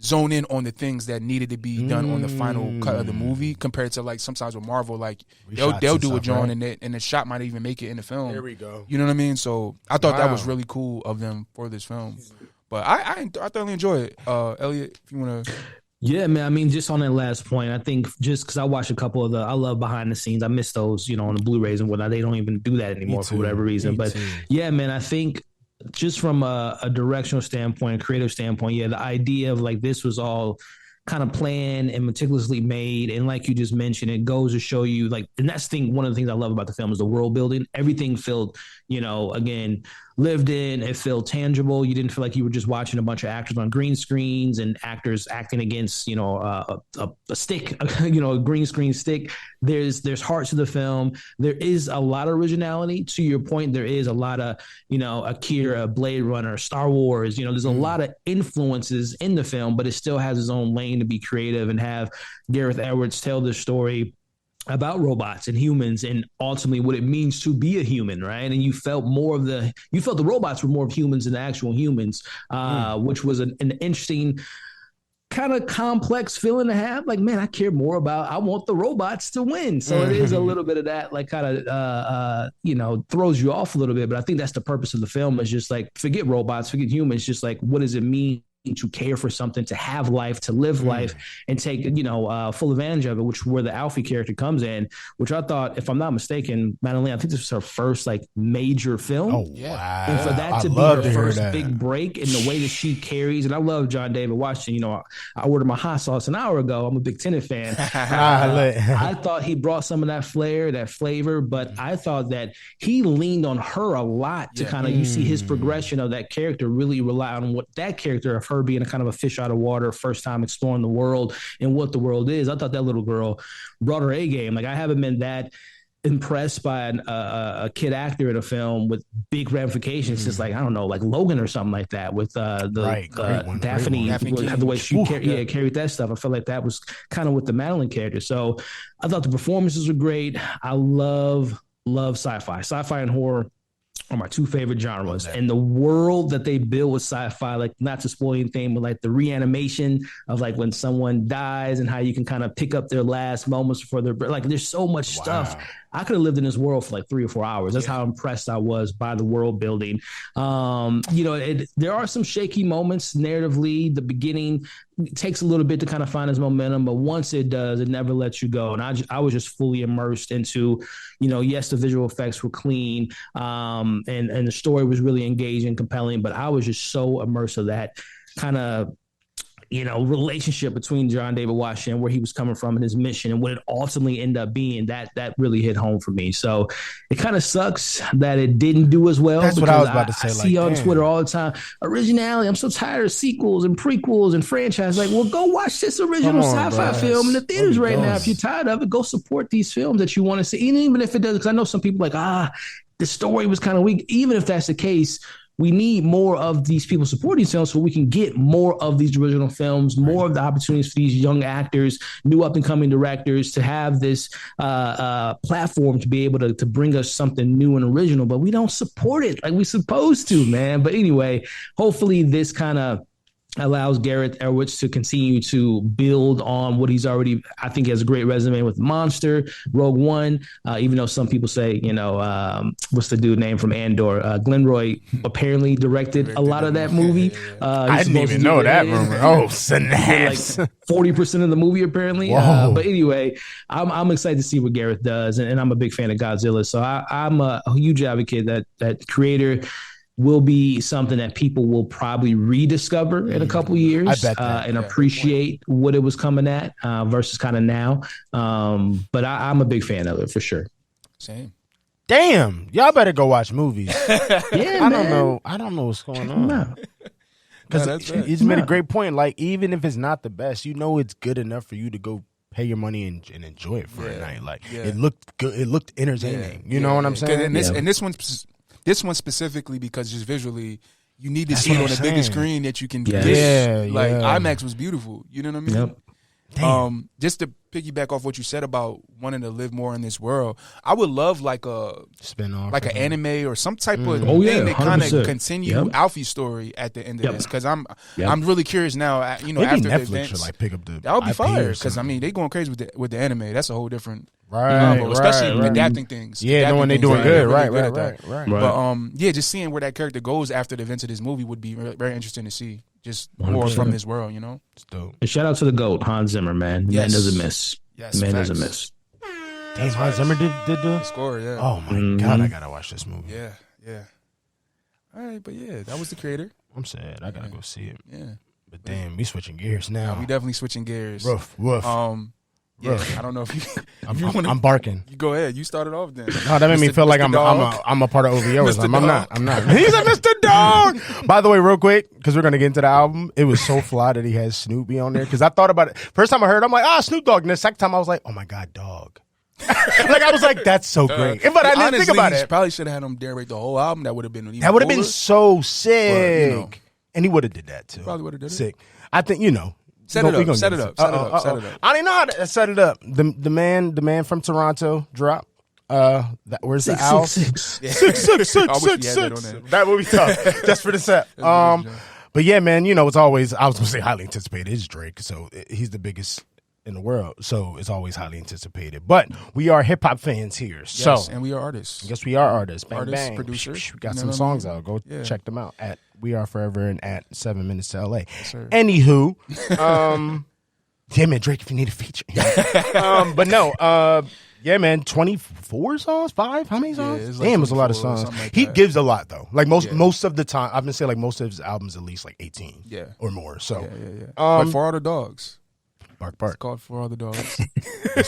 zone in on the things that needed to be done on the final cut of the movie, compared to like sometimes with Marvel, like they'll do a joint and the shot might even make it in the film. There we go. You know what I mean? So I thought that was really cool of them for this film. But I thoroughly enjoy it. Elliott, if you want to. Yeah, man. I mean, just on that last point, I think just because I watched a couple of I love behind the scenes. I miss those, on the Blu-rays and whatnot. They don't even do that anymore for whatever reason. But yeah, man, I think just from a directional standpoint, a creative standpoint, the idea of like this was all kind of planned and meticulously made, and like you just mentioned, it goes to show you like, and that's one of the things I love about the film is the world building. Everything felt, again, lived in. It felt tangible. You didn't feel like you were just watching a bunch of actors on green screens and actors acting against a stick, a green screen stick. There's heart to the film. There is a lot of originality. To your point, there is a lot of Akira, Blade Runner, Star Wars. There's a lot of influences in the film, but it still has its own lane to be creative and have Gareth Edwards tell this story about robots and humans and ultimately what it means to be a human, right? And you felt the robots were more of humans than the actual humans, which was an interesting kind of complex feeling to have. Like, man, I want the robots to win. So it is a little bit of that, like kind of, throws you off a little bit. But I think that's the purpose of the film, is just like, forget robots, forget humans, just like, what does it mean to care for something, to have life, to live life, and take full advantage of it, which where the Alfie character comes in, which I thought, if I'm not mistaken, Madeline, I think this was her first like major film. Oh wow! And for that to be her first big break, and the way that she carries, and I love John David Washington. I ordered my hot sauce an hour ago. I'm a big Tenet fan. I thought he brought some of that flair, that flavor, but I thought that he leaned on her a lot to kind of you see his progression of that character really rely on what that character of her being a kind of a fish out of water, first time exploring the world and what the world is. I thought that little girl brought her A game. Like, I haven't been that impressed by a kid actor in a film with big ramifications. Just like, I don't know, like Logan or something like that with Daphne, the way she carried that stuff. I felt like that was kind of with the Madeline character. So I thought the performances were great. I love sci-fi and horror are my two favorite genres, and the world that they build with sci-fi, like, not to spoil anything, but like the reanimation of like when someone dies and how you can kind of pick up their last moments before they're like, there's so much stuff. I could have lived in this world for like 3 or 4 hours. That's how impressed I was by the world building. There are some shaky moments narratively. The beginning takes a little bit to kind of find its momentum, but once it does, it never lets you go. And I was just fully immersed into, yes, the visual effects were clean, and the story was really engaging, compelling, but I was just so immersed in that kind of relationship between John David Washington, where he was coming from and his mission and what it ultimately ended up being. That really hit home for me. So it kind of sucks that it didn't do as well. That's what I was about to say. I see on Twitter all the time, originality. I'm so tired of sequels and prequels and franchise. Like, well, go watch this original sci-fi film in the theaters right now. If you're tired of it, go support these films that you want to see. And even if it doesn't, because I know some people like, the story was kind of weak. Even if that's the case, we need more of these people supporting films so we can get more of these original films, more of the opportunities for these young actors, new up-and-coming directors to have this platform to be able to bring us something new and original, but we don't support it like we're supposed to, man. But anyway, hopefully this kind of allows Gareth Edwards to continue to build on what he's already, I think he has a great resume with Monster, Rogue One, even though some people say, what's the dude name from Andor? Glenroy apparently directed a lot of that movie. I didn't even know that rumor. Oh, snaps. Like 40% of the movie apparently. But anyway, I'm excited to see what Gareth does, and I'm a big fan of Godzilla. So I'm a huge advocate that creator will be something that people will probably rediscover in a couple years. I bet that. And appreciate what it was coming at versus kind of now. But I'm a big fan of it for sure. Same. Damn, y'all better go watch movies. Yeah, I don't know what's going on. Because he's made a great point. Like, even if it's not the best, it's good enough for you to go pay your money and enjoy it for a night. Like, it looked good. It looked entertaining. You know what I'm saying? And this one specifically, because just visually, you need to see it on the biggest screen that you can get. Like, IMAX was beautiful. You know what I mean? Yep. Just to piggyback off what you said about wanting to live more in this world, I would love like a spin-off, like an anime or some type of thing that kind of continue Alfie's story at the end of this. Because I'm really curious now. Maybe after Netflix the events, should like pick up the that would be fire. Because they going crazy with the anime. That's a whole different level, especially adapting things. Yeah, knowing they doing good. Right. But just seeing where that character goes after the events of this movie would be very interesting to see. Just more from this world, It's dope. And shout out to the GOAT, Hans Zimmer, man. The man doesn't miss. Yes, man doesn't miss. Damn, Hans Zimmer did the score, yeah. Oh my God, I gotta watch this movie. Yeah. All right, but that was the creator. I'm sad. I gotta go see it. Yeah. But damn, we switching gears now. We definitely switching gears. Woof. I don't know if you. I'm barking. You go ahead. You started off then. No, that made me feel like I'm a part of OVO. I'm not. He's a Mr. Dog. By the way, real quick, because we're gonna get into the album, it was so fly that he has Snoopy on there. Because I thought about it. First time I heard, I'm like, Snoop Dogg. And the second time I was like, oh my God, dog. Like I was like, that's so great. But I didn't think about it. Probably should have had him narrate the whole album. That would have been so sick. But, and he would have did that too. Probably would have did it. Sick. I think Set it up. I don't even know how to set it up. The man from Toronto drop. Where's the owl? 666. That would be tough. Just for the set. But yeah, man, it's always, I was gonna say highly anticipated. It's Drake, so he's the biggest in the world, so it's always highly anticipated. But we are hip hop fans here, and we are artists. Yes, we are artists. Bang, bang. Producers. We got some songs out. Go check them out at We Are Forever and at 7 Minutes to LA. Yes, anywho, yeah, man, Drake, if you need a feature. But no, yeah, man, 24 songs, 5? How many songs? Damn, it was a lot of songs. Like he gives a lot though. Like most of the time, I've been saying like most of his albums at least like 18, or more. So, but For All the Dogs. Bark. It's called For All the Dogs.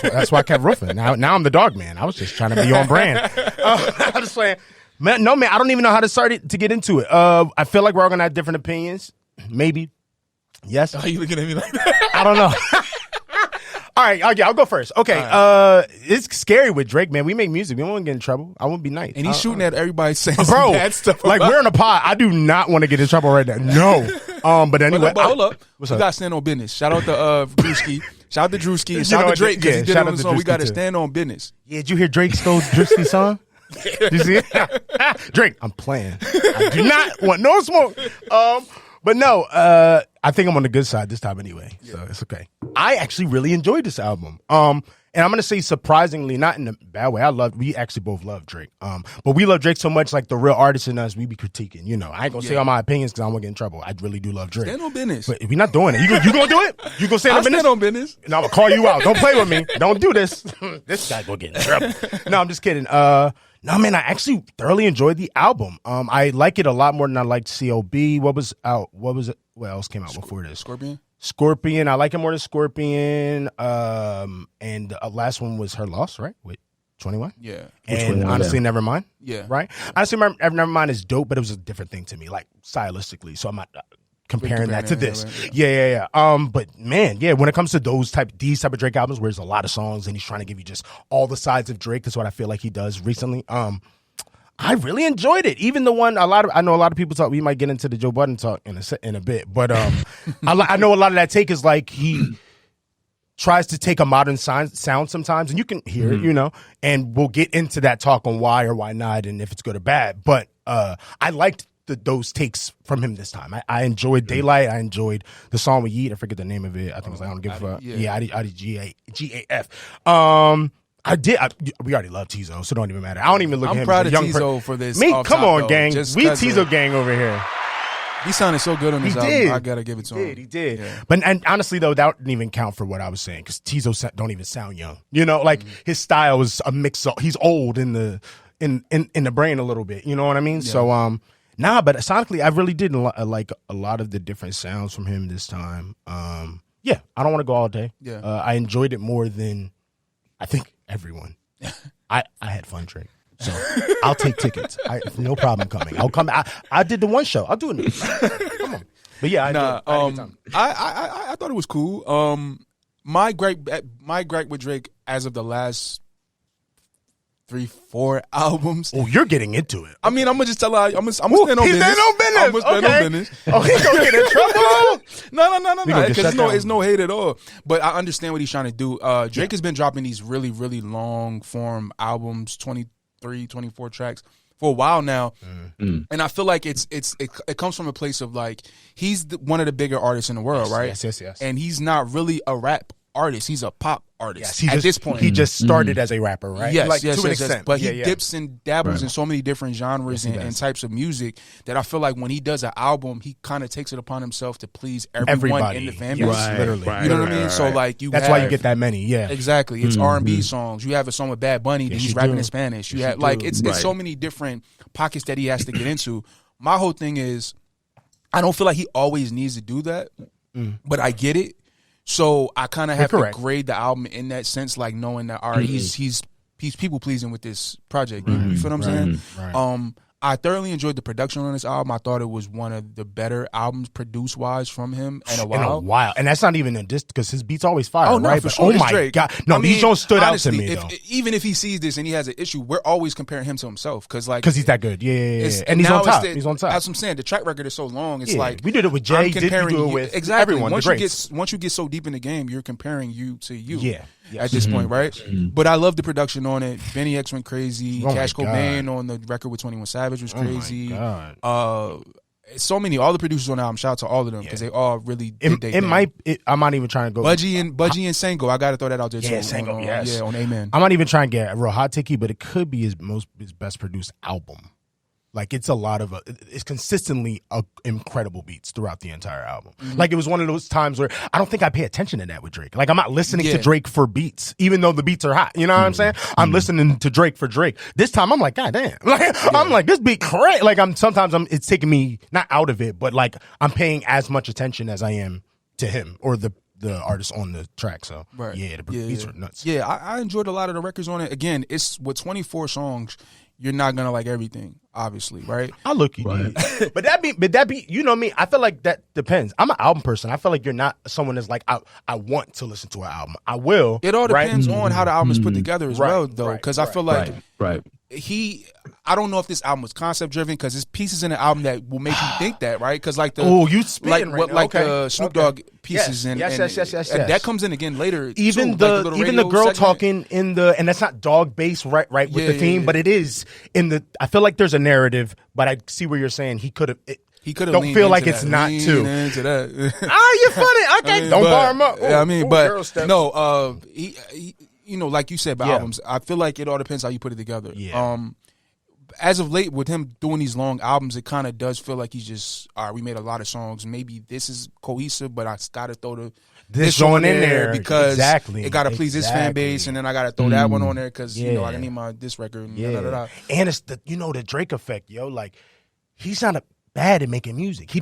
That's why I kept roofing. Now I'm the dog man. I was just trying to be on brand. I'm just playing. Man, no, man, I don't even know how to start it to get into it. I feel like we're all gonna have different opinions. Maybe. Yes. Are you looking at me like that? I don't know. All right, I'll go first. Okay, it's scary with Drake, man. We make music. We don't want to get in trouble. I wouldn't be nice. And he's shooting at everybody saying bro, bad stuff. Like, we're in a pod. I do not want to get in trouble right now. No. But anyway. Hold up. We got to stand on business. Shout out to Drewski. Shout out to Drewski. And shout out to Drake because he did it on the song. We got to stand on business. Yeah, did you hear Drake stole Drewski's song? You see it? Drake, I'm playing. I do not want no smoke. But no, I think I'm on the good side this time anyway, so it's okay. I actually really enjoyed this album. And I'm gonna say surprisingly, not in a bad way. We actually both love Drake. But we love Drake so much, like the real artists in us, we be critiquing. I ain't gonna say all my opinions because I don't want to get in trouble. I really do love Drake. Stand on business. But we're not doing it. You gonna do it? You gonna stand on business? Stand on business. No, I'm gonna call you out. Don't play with me. Don't do this. This guy gonna get in trouble. No, I'm just kidding. No, man, I actually thoroughly enjoyed the album. I like it a lot more than I liked C.O.B. What was out? What was it? What else came out before this? Scorpion. I like it more than Scorpion. And the last one was Her Loss, right? With 21? Yeah. And honestly, Nevermind. Yeah. Right? Honestly, Nevermind is dope, but it was a different thing to me, like stylistically. So I'm not comparing that to this. Right. Yeah. But man, when it comes to these type of Drake albums where there's a lot of songs and he's trying to give you just all the sides of Drake, is what I feel like he does recently. I really enjoyed it. Even the one I know a lot of people talk. We might get into the Joe Budden talk in a bit, but I know a lot of that take is like he tries to take a modern sound sometimes, and you can hear it, and we'll get into that talk on why or why not, and if it's good or bad. But I liked those takes from him this time. I enjoyed Daylight. I enjoyed the song with Yeet. I forget the name of it. I think it was like, I don't give a fuck. Yeah, IDGAF. We already love Tizo, so it don't even matter. I don't even look at him. I'm proud of Tizo for this. Come on, gang. We Tizo gang over here. He sounded so good on this album. I gotta give it to him. He did. Yeah. But and honestly though, that didn't even count for what I was saying because Tizo don't even sound young. You know, like his style is a mix of. He's old in the brain a little bit. You know what I mean? Yeah. So but sonically, I really did like a lot of the different sounds from him this time. Yeah, I don't want to go all day. Yeah, I enjoyed it more than I think everyone. I had fun, Drake. So I'll take tickets. No problem coming. I'll come. I did the one show. I'll do it. Come on. But yeah, I thought it was cool. My gripe with Drake as of the last 3-4 albums. Oh, you're getting into it. I mean, I'm gonna just tell her. I'm gonna stand on business. I'm gonna stand on business. Oh, he's gonna get in trouble. No. Because it's no hate at all. But I understand what he's trying to do. Drake has been dropping these really, really long form albums, 23, 24 tracks for a while now, and I feel like it comes from a place of like he's one of the bigger artists in the world, right? Yes. And he's not really a rap artist; he's a pop artist. At this point, he just started as a rapper, right? Yes, to an extent. But he dips and dabbles in so many different genres and types of music that I feel like when he does an album, he kind of takes it upon himself to please everyone in the fan base. Literally. You know what I mean? So like that's why you get that many. Yeah, exactly. It's R&B songs. You have a song with Bad Bunny that he's rapping in Spanish. You have like it's so many different pockets that he has to get into. My whole thing is, I don't feel like he always needs to do that, but I get it. So I kind of have to grade the album in that sense, like knowing that all right, he's people pleasing with this project. You feel what I'm saying? Right. I thoroughly enjoyed the production on this album. I thought it was one of the better albums produced wise from him in a while. And that's not even a diss because his beats always fire. Oh no, right? for sure. Oh my Drake. God, no, these don't stood honestly, out to me though. Even if he sees this and he has an issue, we're always comparing him to himself because he's that good. Yeah. And he's on top. He's on top. That's what I'm saying. The track record is so long. It's like we did it with Jay. Did we do it with everyone? Once you get so deep in the game, you're comparing you to you. Yeah. At this point, right? But I love the production on it. Benny X went crazy. Cash Cobain on the record with 21 Savage was crazy. So many, all the producers on the album. Shout out to all of them because they all really did their thing. I'm not even trying to go. Budgie and Sango. I got to throw that out there too. Sango. Yes. On Amen. I'm not even trying to get real hot ticky, but it could be his best produced album. Like it's it's consistently incredible beats throughout the entire album. Like it was one of those times where I don't think I pay attention to that with Drake. Like I'm not listening to Drake for beats, even though the beats are hot. You know what I'm saying? I'm listening to Drake for Drake. This time I'm like, God damn. I'm like, this beat crazy. Like it's taking me not out of it, but like I'm paying as much attention as I am to him or the artist on the track. So the beats are nuts. Yeah, I enjoyed a lot of the records on it. Again, it's with 24 songs. You're not gonna like everything, obviously, right? I look you, but that be, you know me. I feel like that depends. I'm an album person. I feel like you're not someone that's like I want to listen to an album. I will. It all depends on how the album is put together as well, though. Because I feel like I don't know if this album was concept driven because there's pieces in the album that will make you think that, right? Because like the Snoop Dogg pieces and that comes in again later. Even the girl segment. Talking in and that's not dog based right with the theme, but it is in the. I feel like there's a narrative, but I see where you're saying he could have. He could have. Don't feel like it's not too. Into that. You're funny. Okay, don't bar him up. He you know, like you said, about albums, I feel like it all depends how you put it together. Yeah. As of late, with him doing these long albums, it kind of does feel like he's just, all right, we made a lot of songs. Maybe this is cohesive, but I got to throw this on in there because it got to please this fan base, and then I got to throw that one on there because, you know, I need my this record. And And it's the Drake effect, yo. Like, he's not bad at making music. He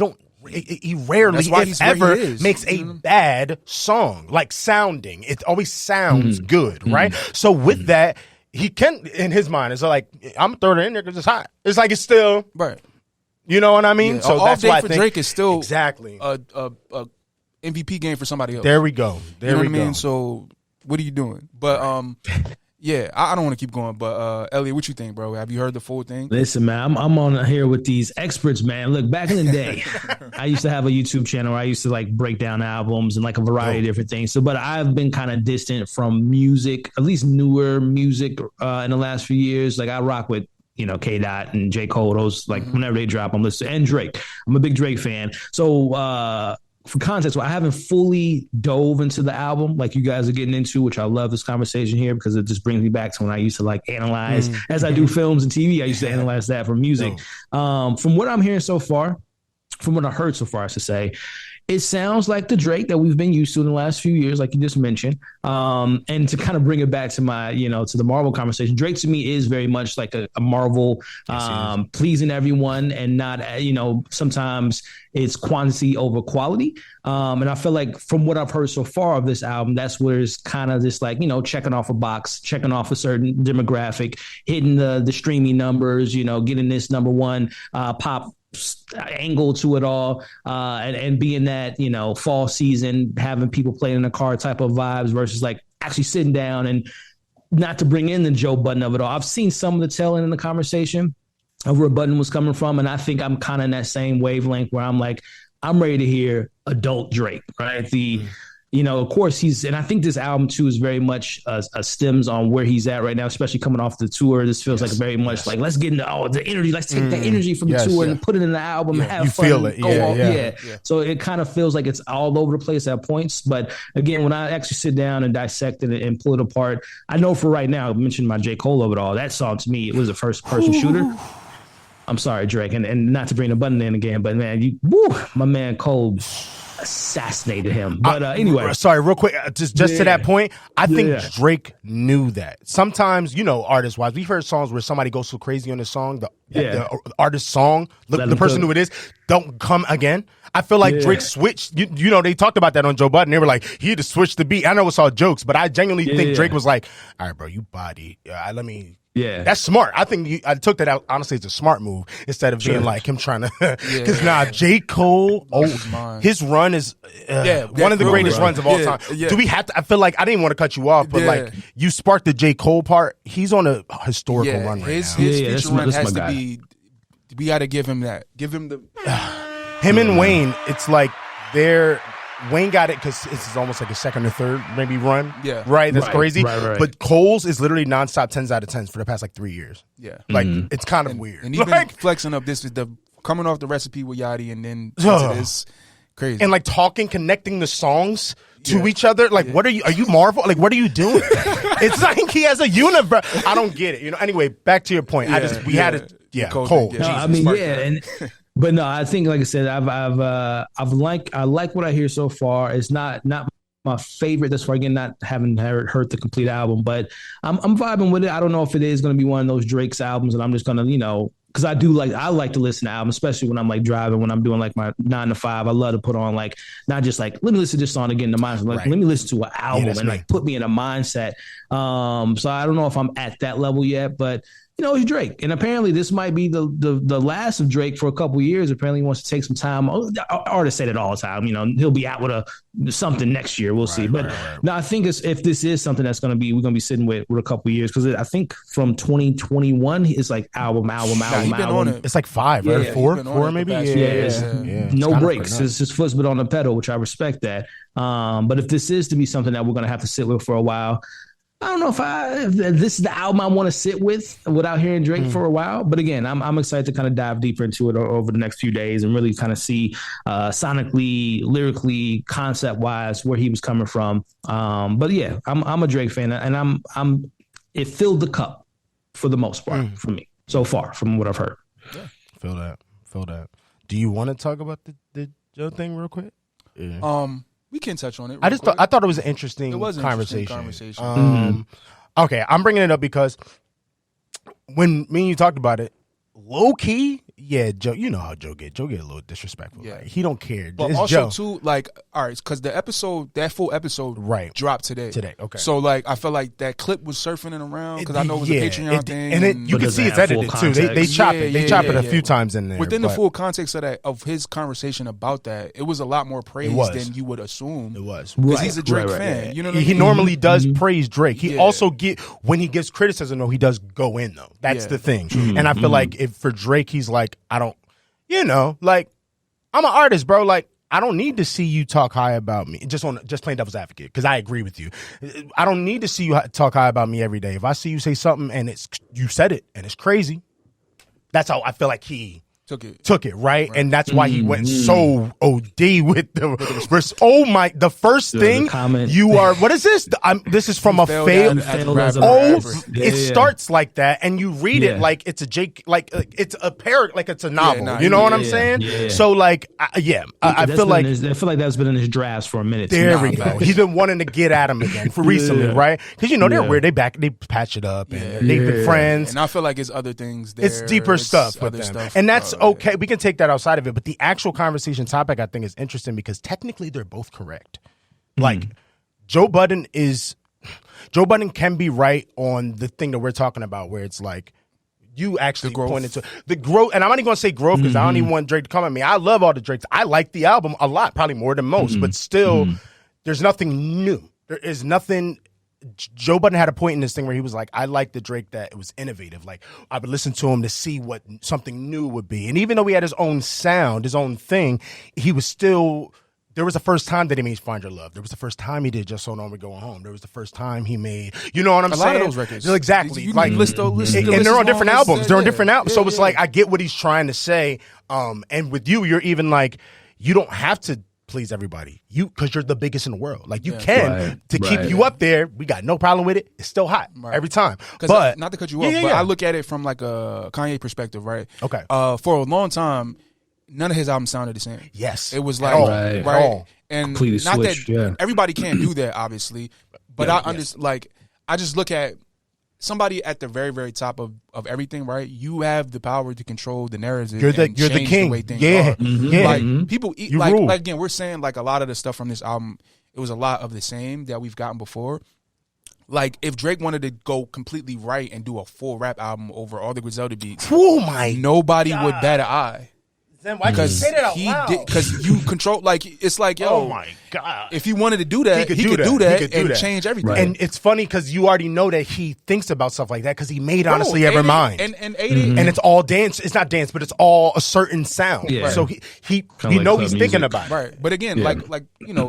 rarely, if ever, makes a bad song. Like sounding, it always sounds good, right? So with that, he can, in his mind, it's like I'm throwing it in there because it's hot. It's like it's still right. You know what I mean? Yeah. So that's why I think Drake is still exactly a MVP game for somebody else. There we go. You know what I mean? So what are you doing? But yeah, I don't want to keep going, but Elliott, what you think, bro? Have you heard the full thing? Listen, man, I'm on here with these experts, man. Look, back in the day, I used to have a YouTube channel where I used to like break down albums and like a variety of different things. So, but I've been kind of distant from music, at least newer music in the last few years. Like I rock with K-Dot and J. Cole, those like whenever they drop, I'm listening. And Drake. I'm a big Drake fan. So for context, I haven't fully dove into the album like you guys are getting into, which I love this conversation here because it just brings me back to when I used to like analyze as I do films and TV. I used to analyze that for music. From what I'm hearing so far, from what I heard so far, I should say, it sounds like the Drake that we've been used to in the last few years, like you just mentioned. And to kind of bring it back to my, to the Marvel conversation, Drake to me is very much like a Marvel, pleasing everyone and not, sometimes it's quantity over quality. And I feel like from what I've heard so far of this album, that's where it's kind of just like, checking off a box, checking off a certain demographic, hitting the streaming numbers, getting this number one pop angle to it all, and being that fall season, having people playing in the car type of vibes versus like actually sitting down. And not to bring in the Joe Budden of it all, I've seen some of the tail end in the conversation of where Budden was coming from, and I think I'm kind of in that same wavelength where I'm like, I'm ready to hear adult Drake, right? Of course and I think this album too is very much stems on where he's at right now, especially coming off the tour. This feels like very much like, let's get into the energy. Let's take that energy from the tour and put it in the album, have you fun. Feel it. Yeah. So it kind of feels like it's all over the place at points. But again, when I actually sit down and dissect it and pull it apart, I know for right now, I mentioned my J. Cole of it all. That song to me, it was a first person shooter. I'm sorry, Drake, and not to bring the button in again, but man, my man Cole assassinated him. But anyway, sorry, real quick, just to that point, I think Drake knew that. Sometimes, artist wise, we've heard songs where somebody goes so crazy on the song, the artist song, the person who it is, don't come again. I feel like Drake switched. They talked about that on Joe Budden. They were like, he had to switch the beat. I know it's all jokes, but I genuinely think Drake was like, all right, bro, you body. Let me. Yeah, that's smart. I think I took that out. Honestly, it's a smart move instead of being like him trying to. Because J. Cole, his run is one of the greatest runs of all time. Do we have to? I feel like I didn't want to cut you off, but like you sparked the J. Cole part. He's on a historical run right now. His feature run has to be. We got to give him that. Give him the. Him and Wayne. It's like they're. Wayne got it because it's almost like a second or third maybe run. Yeah. Right? That's crazy. Right. But Cole's is literally nonstop 10s out of 10s for the past like 3 years. Yeah. Like, it's kind of weird. And he's been flexing up this, coming off the recipe with Yachty and then into this. Crazy. And like connecting the songs to each other. Like, what are you Marvel? Like, what are you doing? It's like he has a universe. I don't get it. Anyway, back to your point. We had it. Yeah. Cole. No, I mean, and. But no, I think, like I said, I like what I hear so far. It's not my favorite thus far. Again, not having heard the complete album, but I'm vibing with it. I don't know if it is going to be one of those Drake's albums, and I'm just going to, because I like to listen to albums, especially when I'm like driving, when I'm doing like my 9 to 5. I love to put on like not just like let me listen to this song again, the mindset. Like let me listen to an album and like put me in a mindset. So I don't know if I'm at that level yet, but. It's Drake. And apparently this might be the last of Drake for a couple of years. Apparently he wants to take some time. Artists say that all the time. He'll be out with something next year. We'll see. But no, I think if this is something that's we're going to be sitting with a couple of years, because I think from 2021, it's like album. It's like 5, right? 4 maybe? Yeah. No breaks. His foot's been on the pedal, which I respect that. But if this is to be something that we're going to have to sit with for a while, I don't know if this is the album I want to sit with without hearing Drake for a while. But again, I'm excited to kind of dive deeper into it over the next few days and really kind of see sonically, lyrically, concept wise where he was coming from. But yeah, I'm a Drake fan, and it filled the cup for the most part for me so far from what I've heard. Yeah. Feel that. Do you want to talk about the Joe thing real quick? Yeah. We can touch on it. I thought it was an interesting conversation. Okay, I'm bringing it up because when me and you talked about it, low key, Joe. You know how Joe get. Joe get a little disrespectful. Yeah, he don't care. But it's also too, like, all right, because that full episode, dropped today. Okay. So like, I felt like that clip was surfing it around because I know it was a Patreon thing, and you can see it's edited too. They chop it. They chop it a few times in there. Within the full context of his conversation about that, it was a lot more praise than you would assume. It was because he's a Drake fan. You know, what I mean? He normally does praise Drake. He also when he gives criticism, though, he does go in though. That's the thing. And I feel like for Drake, he's like, I don't, like, I'm an artist, bro. Like, I don't need to see you talk high about me. Just playing devil's advocate, because I agree with you. I don't need to see you talk high about me every day. If I see you say something and you said it and it's crazy, That's how I feel like he took it, right? And that's why he went so OD with the verse. Oh my, the first thing you are, what is this? This is from a failed. It starts like that, and you read it like it's a it's a parrot, like it's a novel. You know what I'm saying? Yeah. So like, I feel like that's been in his drafts for a minute. There we go. He's been wanting to get at him again for recently, right? Because they're weird. They patch it up, and they've been friends. And I feel like it's other things there. It's deeper stuff with them, and that's okay. We can take that outside of it, but the actual conversation topic I think is interesting because technically they're both correct. Like Joe Budden can be right on the thing that we're talking about, where it's like you actually pointed to the growth, and I'm not even going to say growth because I don't even want Drake to come at me. I love all the Drakes. I like the album a lot, probably more than most, but still, there's nothing new. There is nothing. Joe Budden had a point in this thing where he was like, I like the Drake that it was innovative. Like, I would listen to him to see what something new would be. And even though he had his own sound, his own thing, he was still, there was the first time that he made Find Your Love. There was the first time he did Just So Long We're Going Home. There was the first time he made, you know what I'm saying? A lot of those records. Exactly. You like, list and they're on different albums. They're on different albums. So it's like, I get what he's trying to say. And with you're even like, you don't have to please everybody, because you're the biggest in the world. Like you can keep you up there. We got no problem with it. It's still hot every time. But not to cut you off, but I look at it from like a Kanye perspective, right? Okay. For a long time, none of his albums sounded the same. Yes, it was like right, and completely not switched, that everybody can't do that, obviously, but I understand. Like I just look at somebody at the very, very top of everything, right? You have the power to control the narrative. You're the king. The way things are. Like people eat, like again, we're saying like a lot of the stuff from this album, it was a lot of the same that we've gotten before. Like if Drake wanted to go completely right and do a full rap album over all the Griselda beats, nobody would bat an eye. Then why did you say that out loud? Because you control, like, it's like, yo, oh my God. If he wanted to do that, he could do that and change everything. Right. And it's funny because you already know that he thinks about stuff like that because he made Honestly Ever Mine. And it's all dance. It's not dance, but it's all a certain sound. Yeah. So he you know he's thinking about it. Right. But again, like you know,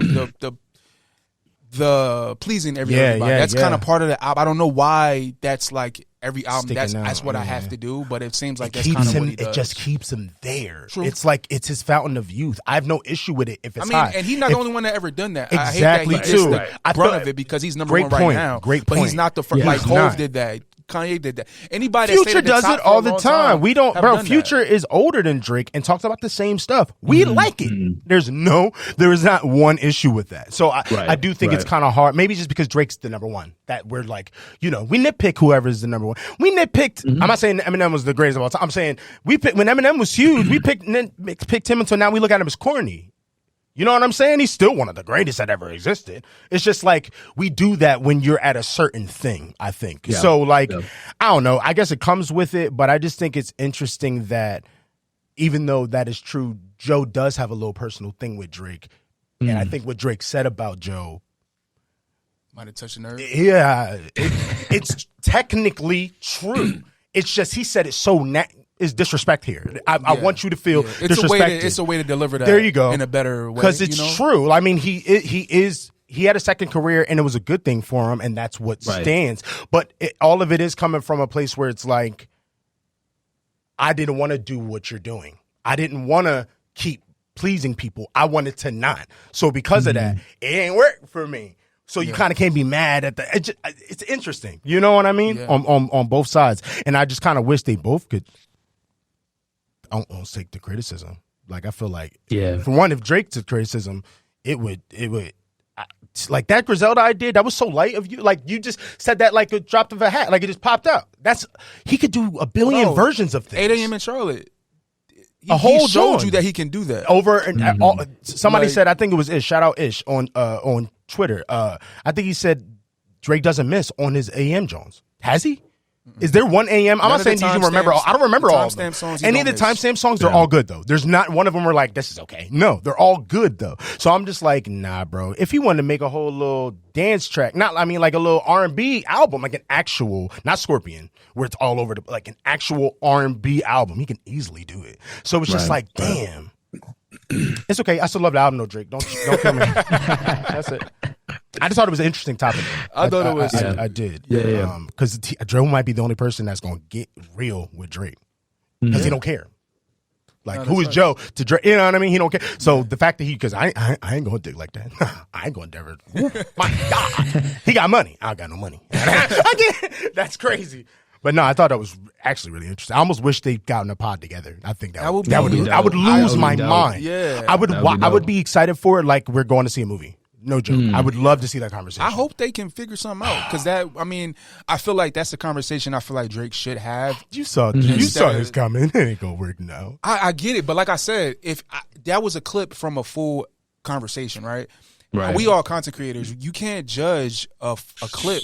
the pleasing everybody. That's kind of part of the album. I don't know why that's like every album. That's what I have to do, but it seems like that's kind of what he does. It just keeps him there. True. It's like it's his fountain of youth. I have no issue with it if it's high. And he's not the only one that ever done that. Exactly, I hate that he gets the brunt of it because he's number one right now. Great point. But he's not the first. Like Hov did that. Kanye did that. Anybody Future does it all the time. We don't, bro. Future is older than Drake and talks about the same stuff. We like it. There is not one issue with that. So I do think it's kind of hard. Maybe just because Drake's the number one. That we're like, we nitpick whoever's the number one. We nitpicked. I'm not saying Eminem was the greatest of all time. I'm saying we picked when Eminem was huge. We picked him until now we look at him as corny. You know what I'm saying? He's still one of the greatest that ever existed. It's just like we do that when you're at a certain thing, I think. Yeah. So like, I don't know. I guess it comes with it, but I just think it's interesting that even though that is true, Joe does have a little personal thing with Drake. And I think what Drake said about Joe might have touched a nerve. Yeah. It's technically true. It's just he said it so is disrespect here. I want you to feel disrespected. It's a way to deliver that. There you go. In a better way. Because it's true. I mean, he had a second career and it was a good thing for him, and that's what stands. But all of it is coming from a place where it's like, I didn't want to do what you're doing. I didn't want to keep pleasing people. I wanted to not. So because of that, it ain't work for me. So you kind of can't be mad at it's interesting. You know what I mean? Yeah. On both sides. And I just kind of wish they both could take the criticism. Like I feel like, for one, if Drake took criticism, it would like that Griselda I did. That was so light of you. Like you just said that like a drop of a hat. Like it just popped out. He could do a billion versions of things. 8 a.m. in Charlotte. He showed you that he can do that. Somebody said, I think it was Ish. Shout out Ish on Twitter. I think he said Drake doesn't miss on his AM Jones. Has he? Is there one AM? I'm not saying you can remember all. I don't remember all of them. Any of the timestamp songs, they're all good, though. There's not one of them where like, this is okay. No, they're all good, though. So I'm just like, nah, bro. If he wanted to make a whole little dance track, like a little R&B album, like an actual, not Scorpion, where it's all over, like an actual R&B album, he can easily do it. So it's just like, damn. It's okay. I still love the album, though, Drake. Don't kill me. That's it. I just thought it was an interesting topic. I thought it was. I did. Yeah. Because Joe might be the only person that's going to get real with Drake. because he don't care. Like, who is Joe to Drake? You know what I mean? He don't care. So the fact that because I ain't going to dig like that. I ain't going to ever. My God. He got money. I got no money. That's crazy. But no, I thought that was actually really interesting. I almost wish they'd gotten a pod together. I think that would I would lose my mind. Yeah. I would be excited for it like we're going to see a movie. No joke. I would love to see that conversation. I hope they can figure something out because I feel like that's the conversation I feel like Drake should have. You saw this coming. It ain't gonna work now. I get it, but like I said, that was a clip from a full conversation, right? We all content creators. You can't judge a clip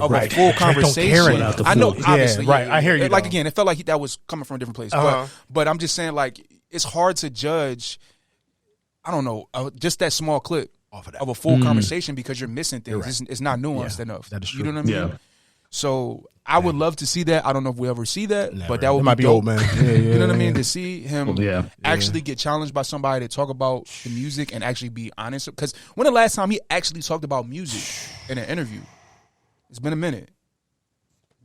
of a full conversation. I know, obviously, right? I hear you. Like again, it felt like that was coming from a different place, but I'm just saying, like, it's hard to judge. I don't know, just that small clip of a full conversation because you're missing things. Right. It's not nuanced enough. That is true. You know what I mean? Yeah. So I would love to see that. I don't know if we'll ever see that, Never. but that would might be dope. old man. You know what I mean? To see him actually get challenged by somebody to talk about the music and actually be honest. Because when the last time he actually talked about music in an interview? It's been a minute.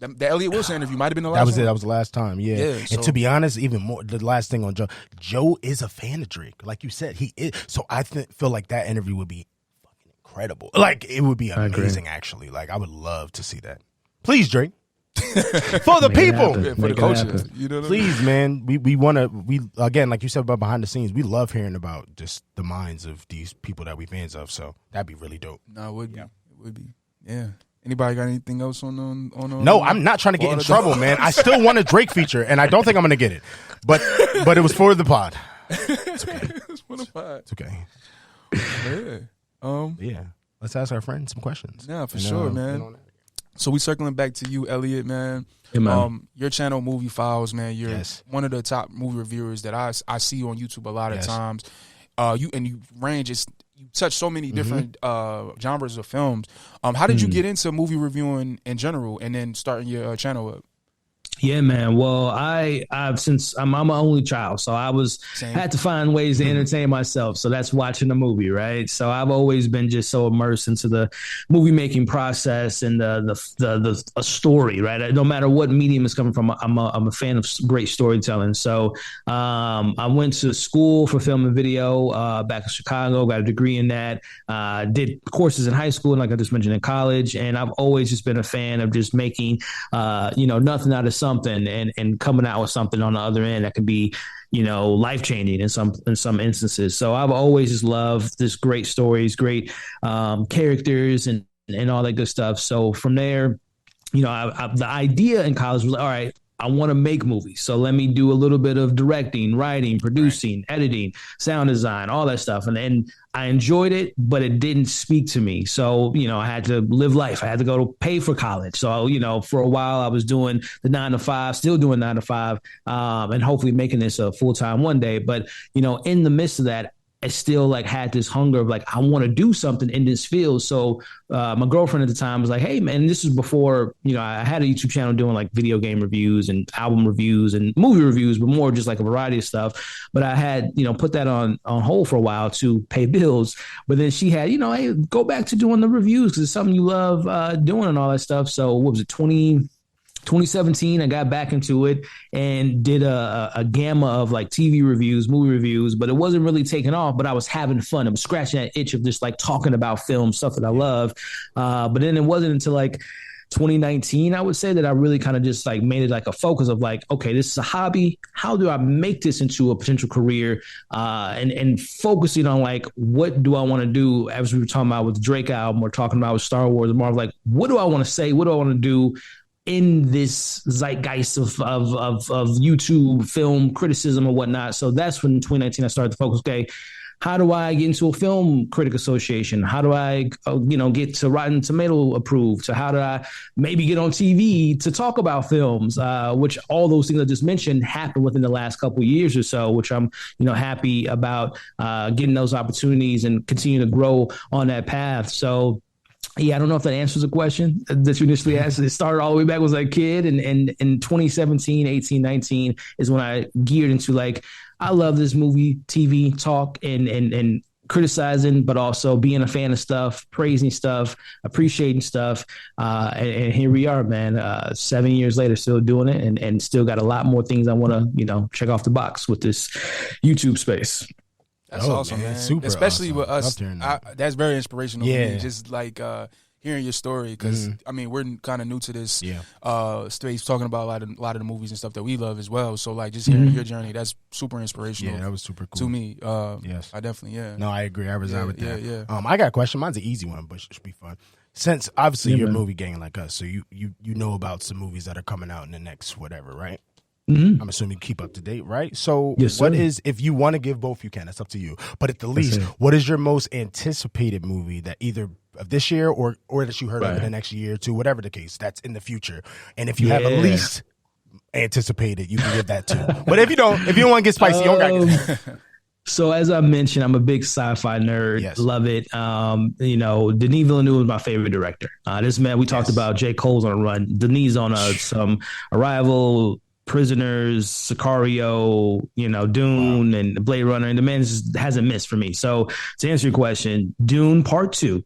The Elliott Wilson interview might have been the last one. That was the last time, yeah. And to be honest, even more, the last thing on Joe. Joe is a fan of Drake. Like you said, he is. So I feel like that interview would be fucking incredible. Like, it would be amazing, actually. Like, I would love to see that. Please, Drake. For the people. For the culture. You know what Please, man. We want to, again, like you said about behind the scenes, we love hearing about just the minds of these people that we fans of. So that'd be really dope. No, it would be. It would be. Yeah. Anybody got anything else on No, I'm not trying to get in trouble, man. I still want a Drake feature, and I don't think I'm going to get it. But it was for the pod. It's okay. It's for the pod. It's okay. Yeah. Let's ask our friends some questions. Yeah, for sure, man. So we circling back to you, Elliott, man. Hey, man. Your channel, Movie Files, man. You're one of the top movie reviewers that I see on YouTube a lot of times. You touch so many different genres of films. How did you get into movie reviewing in general, and then starting your channel up? Yeah, man. Well, I've since I'm an only child, so I had to find ways to entertain myself. So that's watching a movie, right? So I've always been just so immersed into the movie making process and the story, right? No matter what medium it's coming from, I'm a fan of great storytelling. So I went to school for film and video back in Chicago, got a degree in that. Did courses in high school and, like I just mentioned, in college, and I've always just been a fan of just making nothing out of something and coming out with something on the other end that could be, life changing in some instances. So I've always just loved this great stories, great characters and all that good stuff. So from there, the idea in college was, all right, I want to make movies. So let me do a little bit of directing, writing, producing, editing, sound design, all that stuff. And I enjoyed it, but it didn't speak to me. So, I had to live life. I had to go to pay for college. So, for a while I was doing the 9 to 5, still doing 9 to 5, and hopefully making this a full time one day. But, in the midst of that, I still had this hunger of I want to do something in this field. So my girlfriend at the time was like, hey man, this is before, I had a YouTube channel doing video game reviews and album reviews and movie reviews, but more just a variety of stuff. But I had, put that on hold for a while to pay bills. But then she had, hey, go back to doing the reviews because it's something you love doing and all that stuff. So what was it, 2017, I got back into it and did a gamma of TV reviews, movie reviews, but it wasn't really taking off, but I was having fun. I was scratching that itch of just talking about film, stuff that I love. But then it wasn't until 2019, I would say, that I really kind of just made it a focus of okay, this is a hobby. How do I make this into a potential career? And focusing on what do I want to do? As we were talking about with the Drake album, we're talking about with Star Wars, and more of what do I want to say? What do I want to do in this zeitgeist of YouTube film criticism or whatnot? So that's when in 2019 I started to focus, okay, how do I get into a film critic association? How do I, get to Rotten Tomato approved? So how do I maybe get on TV to talk about films, which all those things I just mentioned happened within the last couple of years or so, which I'm, happy about getting those opportunities and continue to grow on that path. So yeah, I don't know if that answers the question that you initially asked. It started all the way back as a kid, and in 2017, 18, 19 is when I geared into I love this movie, TV talk, and criticizing, but also being a fan of stuff, praising stuff, appreciating stuff. And here we are, man, 7 years later, still doing it and still got a lot more things I want to, check off the box with this YouTube space. That's awesome, man. Super Especially awesome. with us. That's very inspirational to me. Just like hearing your story, because I mean, we're kind of new to this space, talking about a lot of the movies and stuff that we love as well. So like just hearing your journey, that's super inspirational. Yeah, that was super cool to me. Yes, I definitely No, I agree. I reside with that. Yeah. I got a question. Mine's an easy one, but it should be fun. Since obviously you're a movie gang like us, so you know about some movies that are coming out in the next whatever, right? Mm-hmm. I'm assuming you keep up to date, right? So yes, what is, if you want to give both, you can. That's up to you. But at the least, what is your most anticipated movie that either of this year or that you heard of in the next year or two, whatever the case, that's in the future? And if you have at least anticipated, you can give that too. But if you don't want to get spicy, you don't got to get So as I mentioned, I'm a big sci-fi nerd. Yes. Love it. Denis Villeneuve was my favorite director. This man, we talked about J. Cole's on a run. Denis on some Arrival, Prisoners, Sicario, Dune, and Blade Runner, and the man just hasn't missed for me. So to answer your question, Dune Part 2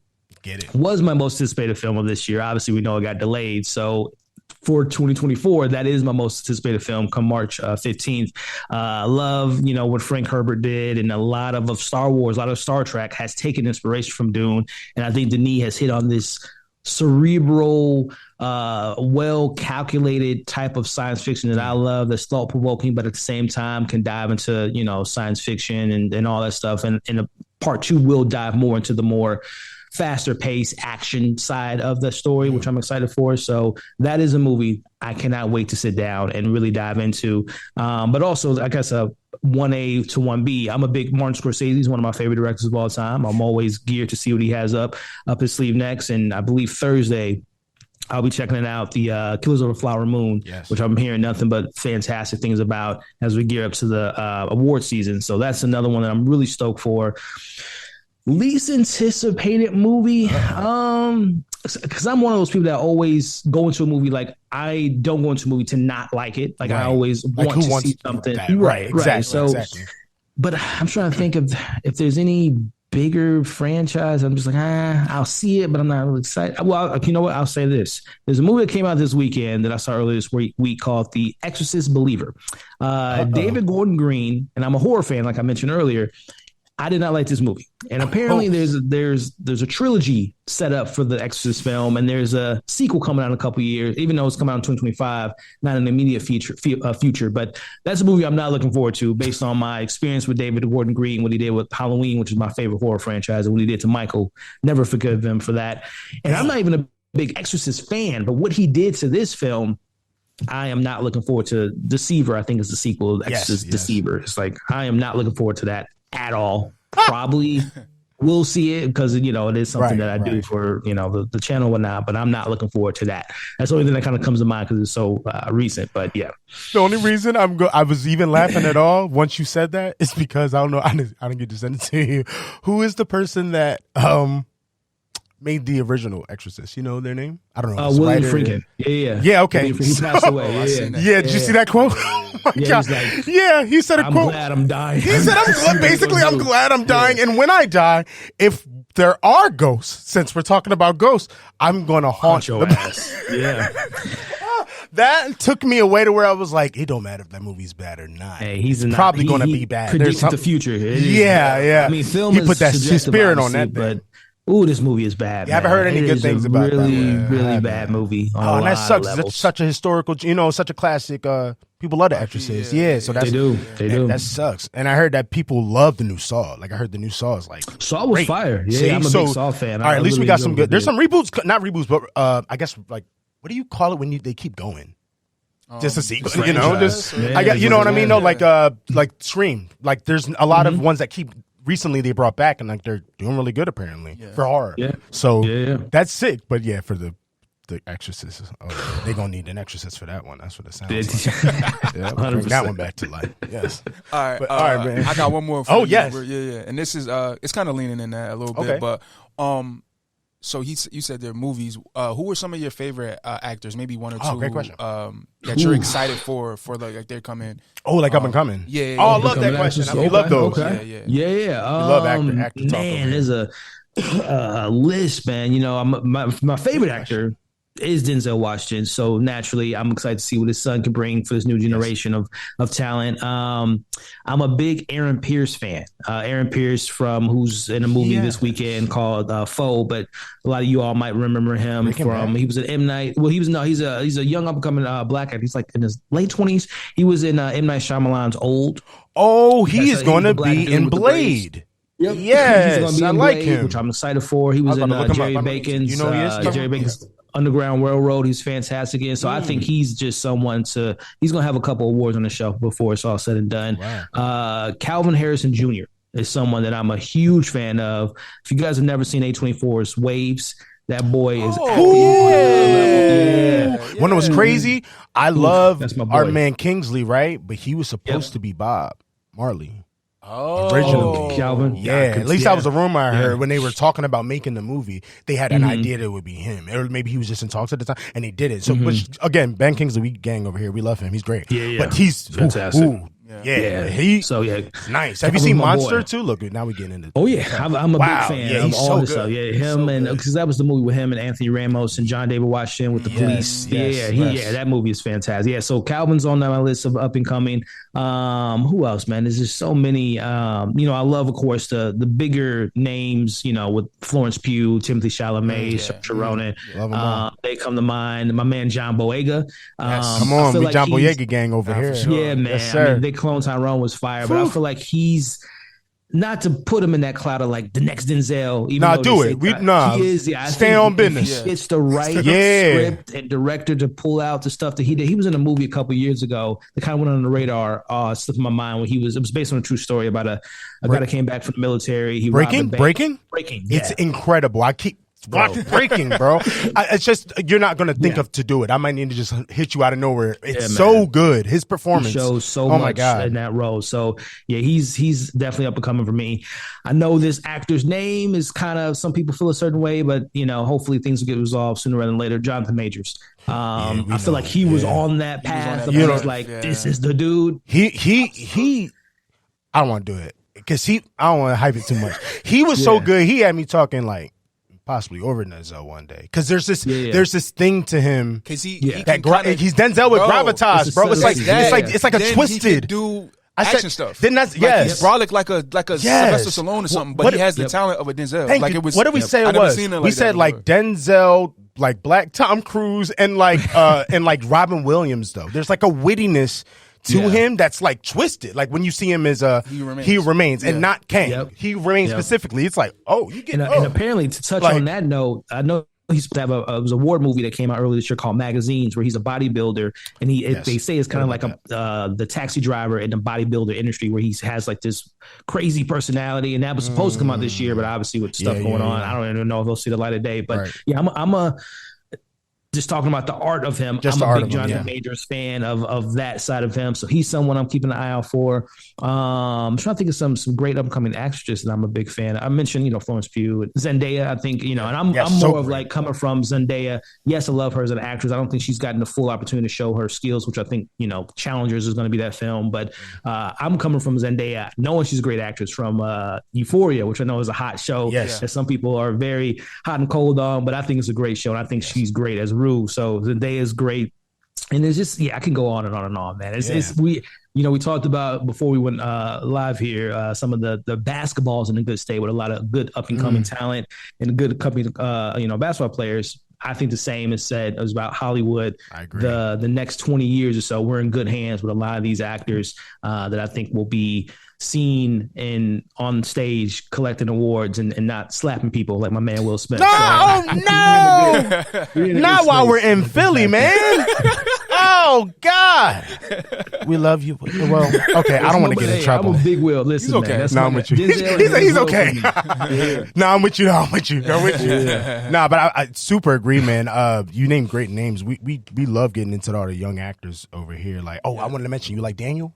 was my most anticipated film of this year. Obviously, we know it got delayed. So for 2024, that is my most anticipated film come March 15th. Love, what Frank Herbert did, and a lot of Star Wars, a lot of Star Trek has taken inspiration from Dune. And I think Denis has hit on this cerebral, well-calculated type of science fiction that I love, that's thought-provoking, but at the same time can dive into, science fiction and all that stuff. And part 2 will dive more into the more faster-paced action side of the story, which I'm excited for. So that is a movie I cannot wait to sit down and really dive into. But also, I guess, 1A to 1B. I'm a big Martin Scorsese. He's one of my favorite directors of all time. I'm always geared to see what he has up his sleeve next. And I believe Thursday, I'll be checking it out, the Killers of the Flower Moon, which I'm hearing nothing but fantastic things about as we gear up to the award season. So that's another one that I'm really stoked for. Least anticipated movie, because I'm one of those people that always go into a movie, like I don't go into a movie to not like it. Like I always want to see something. Right, exactly. So, but I'm trying to think of if there's any bigger franchise. I'm just like, I'll see it, but I'm not really excited. Well, you know what? I'll say this. There's a movie that came out this weekend that I saw earlier this week called The Exorcist Believer. David Gordon Green, and I'm a horror fan, like I mentioned earlier. I did not like this movie. And apparently there's a trilogy set up for the Exorcist film, and there's a sequel coming out in a couple of years, even though it's coming out in 2025, not an immediate future. But that's a movie I'm not looking forward to based on my experience with David Gordon Green, what he did with Halloween, which is my favorite horror franchise, and what he did to Michael. Never forgive him for that. And I'm not even a big Exorcist fan, but what he did to this film, I am not looking forward to. Deceiver, I think, is the sequel of Exorcist Deceiver. It's like, I am not looking forward to that at all. Probably will see it because it is something that I do for the channel and whatnot, but I'm not looking forward to that. That's the only thing that kind of comes to mind because it's so recent. But yeah, the only reason I was even laughing at all once you said that is because I didn't get to send it to you. Who is the person that made the original Exorcist? You know their name? I don't know. William Friedkin. Yeah. Okay. He passed away. Did you see that quote? Oh my God. He said a quote. I'm glad I'm dying. He said, I'm glad I'm dying. And when I die, if there are ghosts, since we're talking about ghosts, I'm going to haunt your ass. Yeah. That took me away to where I was like, it don't matter if that movie's bad or not. Hey, he's probably going to be bad. Predicted the future. Yeah. I mean, film he put that spirit on that, but this movie is bad. I haven't heard any good things about that. Really bad movie. And that sucks. It's such a historical, such a classic. People love The Exorcist. Yeah, so that's, they do. That sucks. And I heard that people love the new Saw. Like I heard the new Saw is like Saw was great. fire. Yeah, I'm a big Saw fan. All right, at least we got some good. There's some reboots, not reboots, but I guess like what do you call it when they keep going? Just a sequel, I got, what I mean? No, like Scream. Like there's a lot of ones that keep. Recently they brought back and like they're doing really good apparently for horror. Yeah. So that's sick. But yeah, for the Exorcist, they're gonna need an Exorcist for that one. That's what it sounds like. Bring that one back to life. Yes. All right, man. I got one more. Yes. Yeah. And this is it's kind of leaning in that a little bit, but So you said there are movies. Who are some of your favorite actors? Maybe one or two. Great question. That you're excited for like they're coming. Oh, like up and coming. Yeah. Oh, I love that question. I love those. Okay. Yeah. Love actor man, there's a list, man. You know, my favorite actor is Denzel Washington. So naturally, I'm excited to see what his son can bring for this new generation of talent. I'm a big Aaron Pierce fan. Aaron Pierce who's in a movie this weekend called Foe, but a lot of you all might remember him he was at M. Night. Well, he's a young up and coming black actor. He's like in his late 20s. He was in M. Night Shyamalan's Old. Oh, he is going to be in Blade. Yep. Yes, I like him. Which I'm excited for. He was in Jerry Bacon's. Jerry Bacon's Underground Railroad. He's fantastic in. So I think he's just someone he's going to have a couple awards on the show before it's all said and done. Wow. Calvin Harrison Jr. is someone that I'm a huge fan of. If you guys have never seen A24's Waves, that boy is. When it was crazy, I love our man Kingsley, right? But he was supposed to be Bob Marley. Originally, Calvin. Yeah, at least that was a rumor I heard when they were talking about making the movie. They had an idea that it would be him, or maybe he was just in talks at the time, and they did it. So, which again, Ben Kingsley, we gang over here, we love him. He's great. But he's fantastic. He's nice. Have you seen Monster too? Look, now we're getting into. Oh yeah, I'm a big fan of all this stuff. Yeah, him and because that was the movie with him and Anthony Ramos and John David Washington with the police. That movie is fantastic. Yeah, so Calvin's on my list of up and coming. Who else, man? There's just so many. I love, of course, the bigger names. With Florence Pugh, Timothy Chalamet, Saoirse Ronan. They come to mind. My man John Boyega. Come on, we John Boyega gang over here. Yeah, man. Yes, sir. I mean, Clone Tyrone was fire, but I feel like he's not to put him in that cloud of like the next Denzel. He is. Stay on business. It's the right script and director to pull out the stuff that he did. He was in a movie a couple years ago that kind of went on the radar. Slipped in my mind when it was based on a true story about a guy that came back from the military. He Breaking. Yeah. It's incredible. I keep. Breaking, bro. It's just you're not gonna think of to do it. I might need to just hit you out of nowhere. It's so good. His performance he shows so much in that role. So he's definitely up and coming for me. I know this actor's name is kind of some people feel a certain way, but hopefully things will get resolved sooner rather than later. Jonathan Majors. I feel like he was on that path. This is the dude. He. I don't want to do it because I don't want to hype it too much. He was so good. He had me talking like. Possibly over Denzel one day, because there's this thing to him. Because he's Denzel with gravitas, bro. It's like a twisted. Action stuff. Then that's he's brolic like a Sylvester Stallone or something, but he has the talent of a Denzel. What did we say it was? We said like Denzel, like Black Tom Cruise, and like Robin Williams. Though there's like a wittiness to him that's like twisted. Like when you see him as he remains and not Kang. Yep. He remains specifically. It's like, you get and apparently to touch on that note, I know he's supposed to have it was a award movie that came out earlier this year called Magazines, where he's a bodybuilder, and they say it's kind of like the taxi driver in the bodybuilder industry, where he has like this crazy personality, and that was supposed to come out this year, but obviously with stuff going on, I don't even know if they'll see the light of day. But I'm just talking about the art of him. I'm a big Jonathan Majors fan of that side of him. So he's someone I'm keeping an eye out for. I'm trying to think of some great upcoming actresses that I'm a big fan of. I mentioned, Florence Pugh, Zendaya, I think, and I'm more of like coming from Zendaya. Yes, I love her as an actress. I don't think she's gotten the full opportunity to show her skills, which I think, Challengers is going to be that film. But I'm coming from Zendaya, knowing she's a great actress from Euphoria, which I know is a hot show that some people are very hot and cold on, but I think it's a great show. And I think she's great as So Zendaya is great, and it's just I can go on and on and on, man. We talked about before we went live here some of the basketballs in a good state with a lot of good up and coming talent and good company basketball players. I think the same is said about Hollywood. I agree. The next 20 years or so, we're in good hands with a lot of these actors that I think will be seen on stage collecting awards and not slapping people like my man Will Smith. No, not while we're in Philly, man. Oh God, we love you. Well, okay, I don't want to get in trouble. I'm a big Will. Listen, he's okay. No, I'm with you. He's okay. No, I'm with you. Nah, but I super agree, man. You named great names. We love getting into all the young actors over here. Like, I wanted to mention you like Daniel.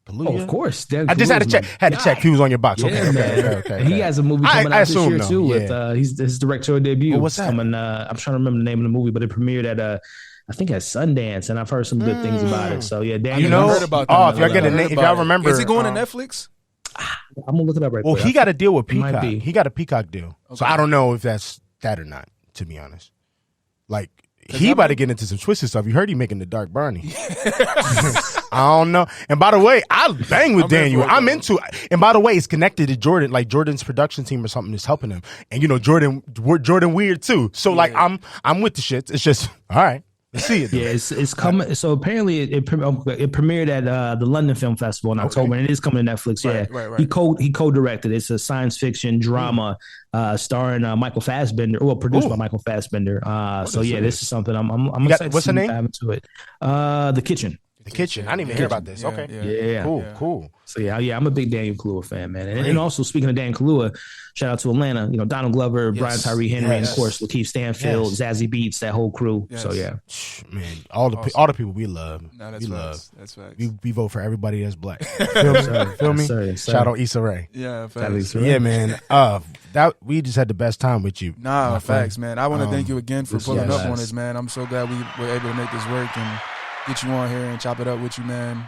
Kaluuya? Oh, of course. I just had to check. He was on your box. Yeah, okay. He has a movie coming out this year too. With he's his directorial debut. What's that? Coming, I'm trying to remember the name of the movie, but it premiered at I think at Sundance, and I've heard some good things about it. So yeah, Daniel, I heard about that. Oh, if y'all remember, is it going to Netflix? I'm gonna look it up right. Well, quick. he got a deal with Peacock. He got a Peacock deal. Okay. So I don't know if that's that or not. To be honest, like. He about to get into some twisted stuff. You heard he making the Dark Barney. I don't know. And by the way, I bang with Daniel. I'm into it. And by the way, it's connected to Jordan. Like Jordan's production team or something is helping him. And you know, Jordan weird too. So like I'm with the shit. It's just all right. Let's see it. Yeah, it's coming. So apparently it premiered at the London Film Festival in October, and it is coming to Netflix. Right. He co-directed. It's a science fiction drama starring Michael Fassbender. Well, produced by Michael Fassbender. This is something I'm excited what's the name? to it. The Kitchen. The Kitchen. I didn't even hear about this. Okay. Yeah. Cool. So I'm a big Daniel Kaluuya fan, man. And also speaking of Daniel Kaluuya, shout out to Atlanta. You know, Donald Glover, Brian Tyree Henry, and of course Lakeith Stanfield, Zazie Beetz, that whole crew. Yes. So man, all the people we love. No, that's facts. That's facts. We vote for everybody that's black. Feel me? Sorry. Shout out Issa Rae. Yeah, facts. Yeah, man. That we just had the best time with you. Nah, facts, man. I want to thank you again for pulling up on us, man. I'm so glad we were able to make this work and get you on here and chop it up with you, man.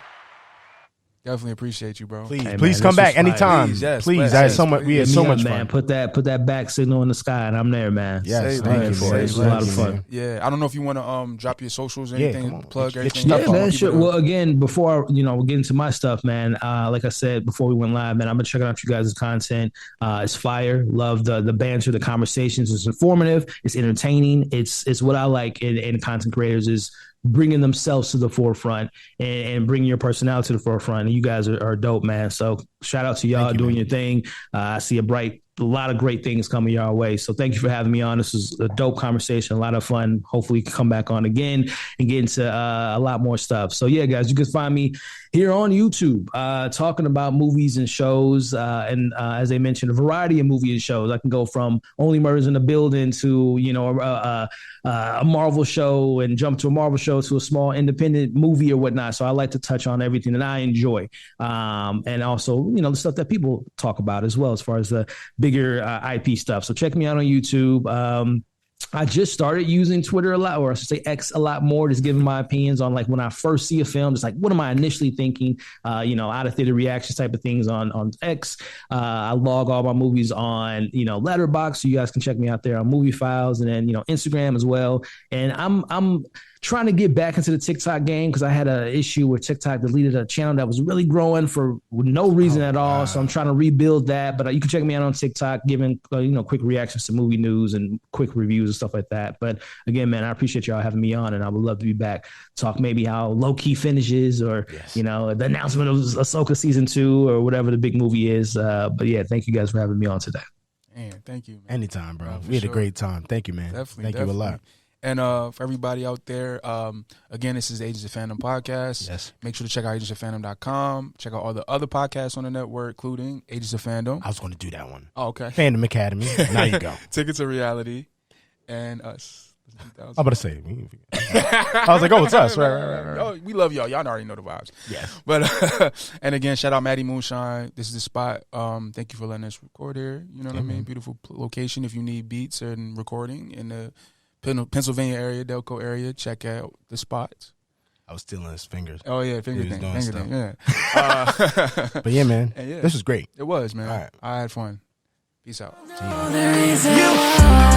Definitely appreciate you, bro. Please come back anytime. Please. I had so much. We had so much fun. Put that back signal in the sky, and I'm there, man. Yes, thank you. It was a lot of fun. Yeah, I don't know if you want to drop your socials or anything, plug everything. Yeah, man. Sure. Well, again, before we get into my stuff, man. Like I said before we went live, man, I've been checking out you guys' content. It's fire. Love the banter, the conversations. It's informative. It's entertaining. It's what I like in content creators is bringing themselves to the forefront and bringing your personality to the forefront. And you guys are dope, man. So shout out to y'all doing your thing. I see a lot of great things coming your way. So thank you for having me on. This was a dope conversation, a lot of fun. Hopefully you can come back on again and get into a lot more stuff. So yeah, guys, you can find me here on YouTube talking about movies and shows. And as they mentioned, a variety of movies and shows. I can go from Only Murders in the Building to, a Marvel show and jump to a Marvel show to a small independent movie or whatnot. So I like to touch on everything that I enjoy. And also, the stuff that people talk about as well, as far as the bigger IP stuff. So check me out on YouTube. I just started using Twitter a lot, or I should say X a lot more, just giving my opinions on like when I first see a film, just like what am I initially thinking, out of theater reactions type of things on X. I log all my movies on, Letterboxd, so you guys can check me out there on Movie Files, and then, Instagram as well. And I'm trying to get back into the TikTok game because I had an issue where TikTok deleted a channel that was really growing for no reason at all. So I'm trying to rebuild that. But you can check me out on TikTok, giving quick reactions to movie news and quick reviews and stuff like that. But again, man, I appreciate y'all having me on, and I would love to be back. Talk maybe how Loki finishes, or the announcement of Ahsoka season 2, or whatever the big movie is. But yeah, thank you guys for having me on today. Man, thank you, man. Anytime, bro. We had a great time. Thank you, man. Definitely. Thank you a lot. And for everybody out there, again, this is the Agents of Fandom podcast. Yes. Make sure to check out agentsofandom.com. Check out all the other podcasts on the network, including Agents of Fandom. I was going to do that one. Oh, okay. Fandom Academy. Now you go. Ticket to Reality. And us. I'm about to say. I was like, it's us. Right. Oh, we love y'all. Y'all already know the vibes. Yes. But, and again, shout out Maddie Moonshine. This is the spot. Thank you for letting us record here. You know what I mean? Beautiful location. If you need beats and recording in the Pennsylvania area, Delco area, check out the spots. I was stealing his fingers. Oh yeah, finger thing, yeah. But yeah, man, this was great. It was, man. All right. I had fun. Peace out. See you.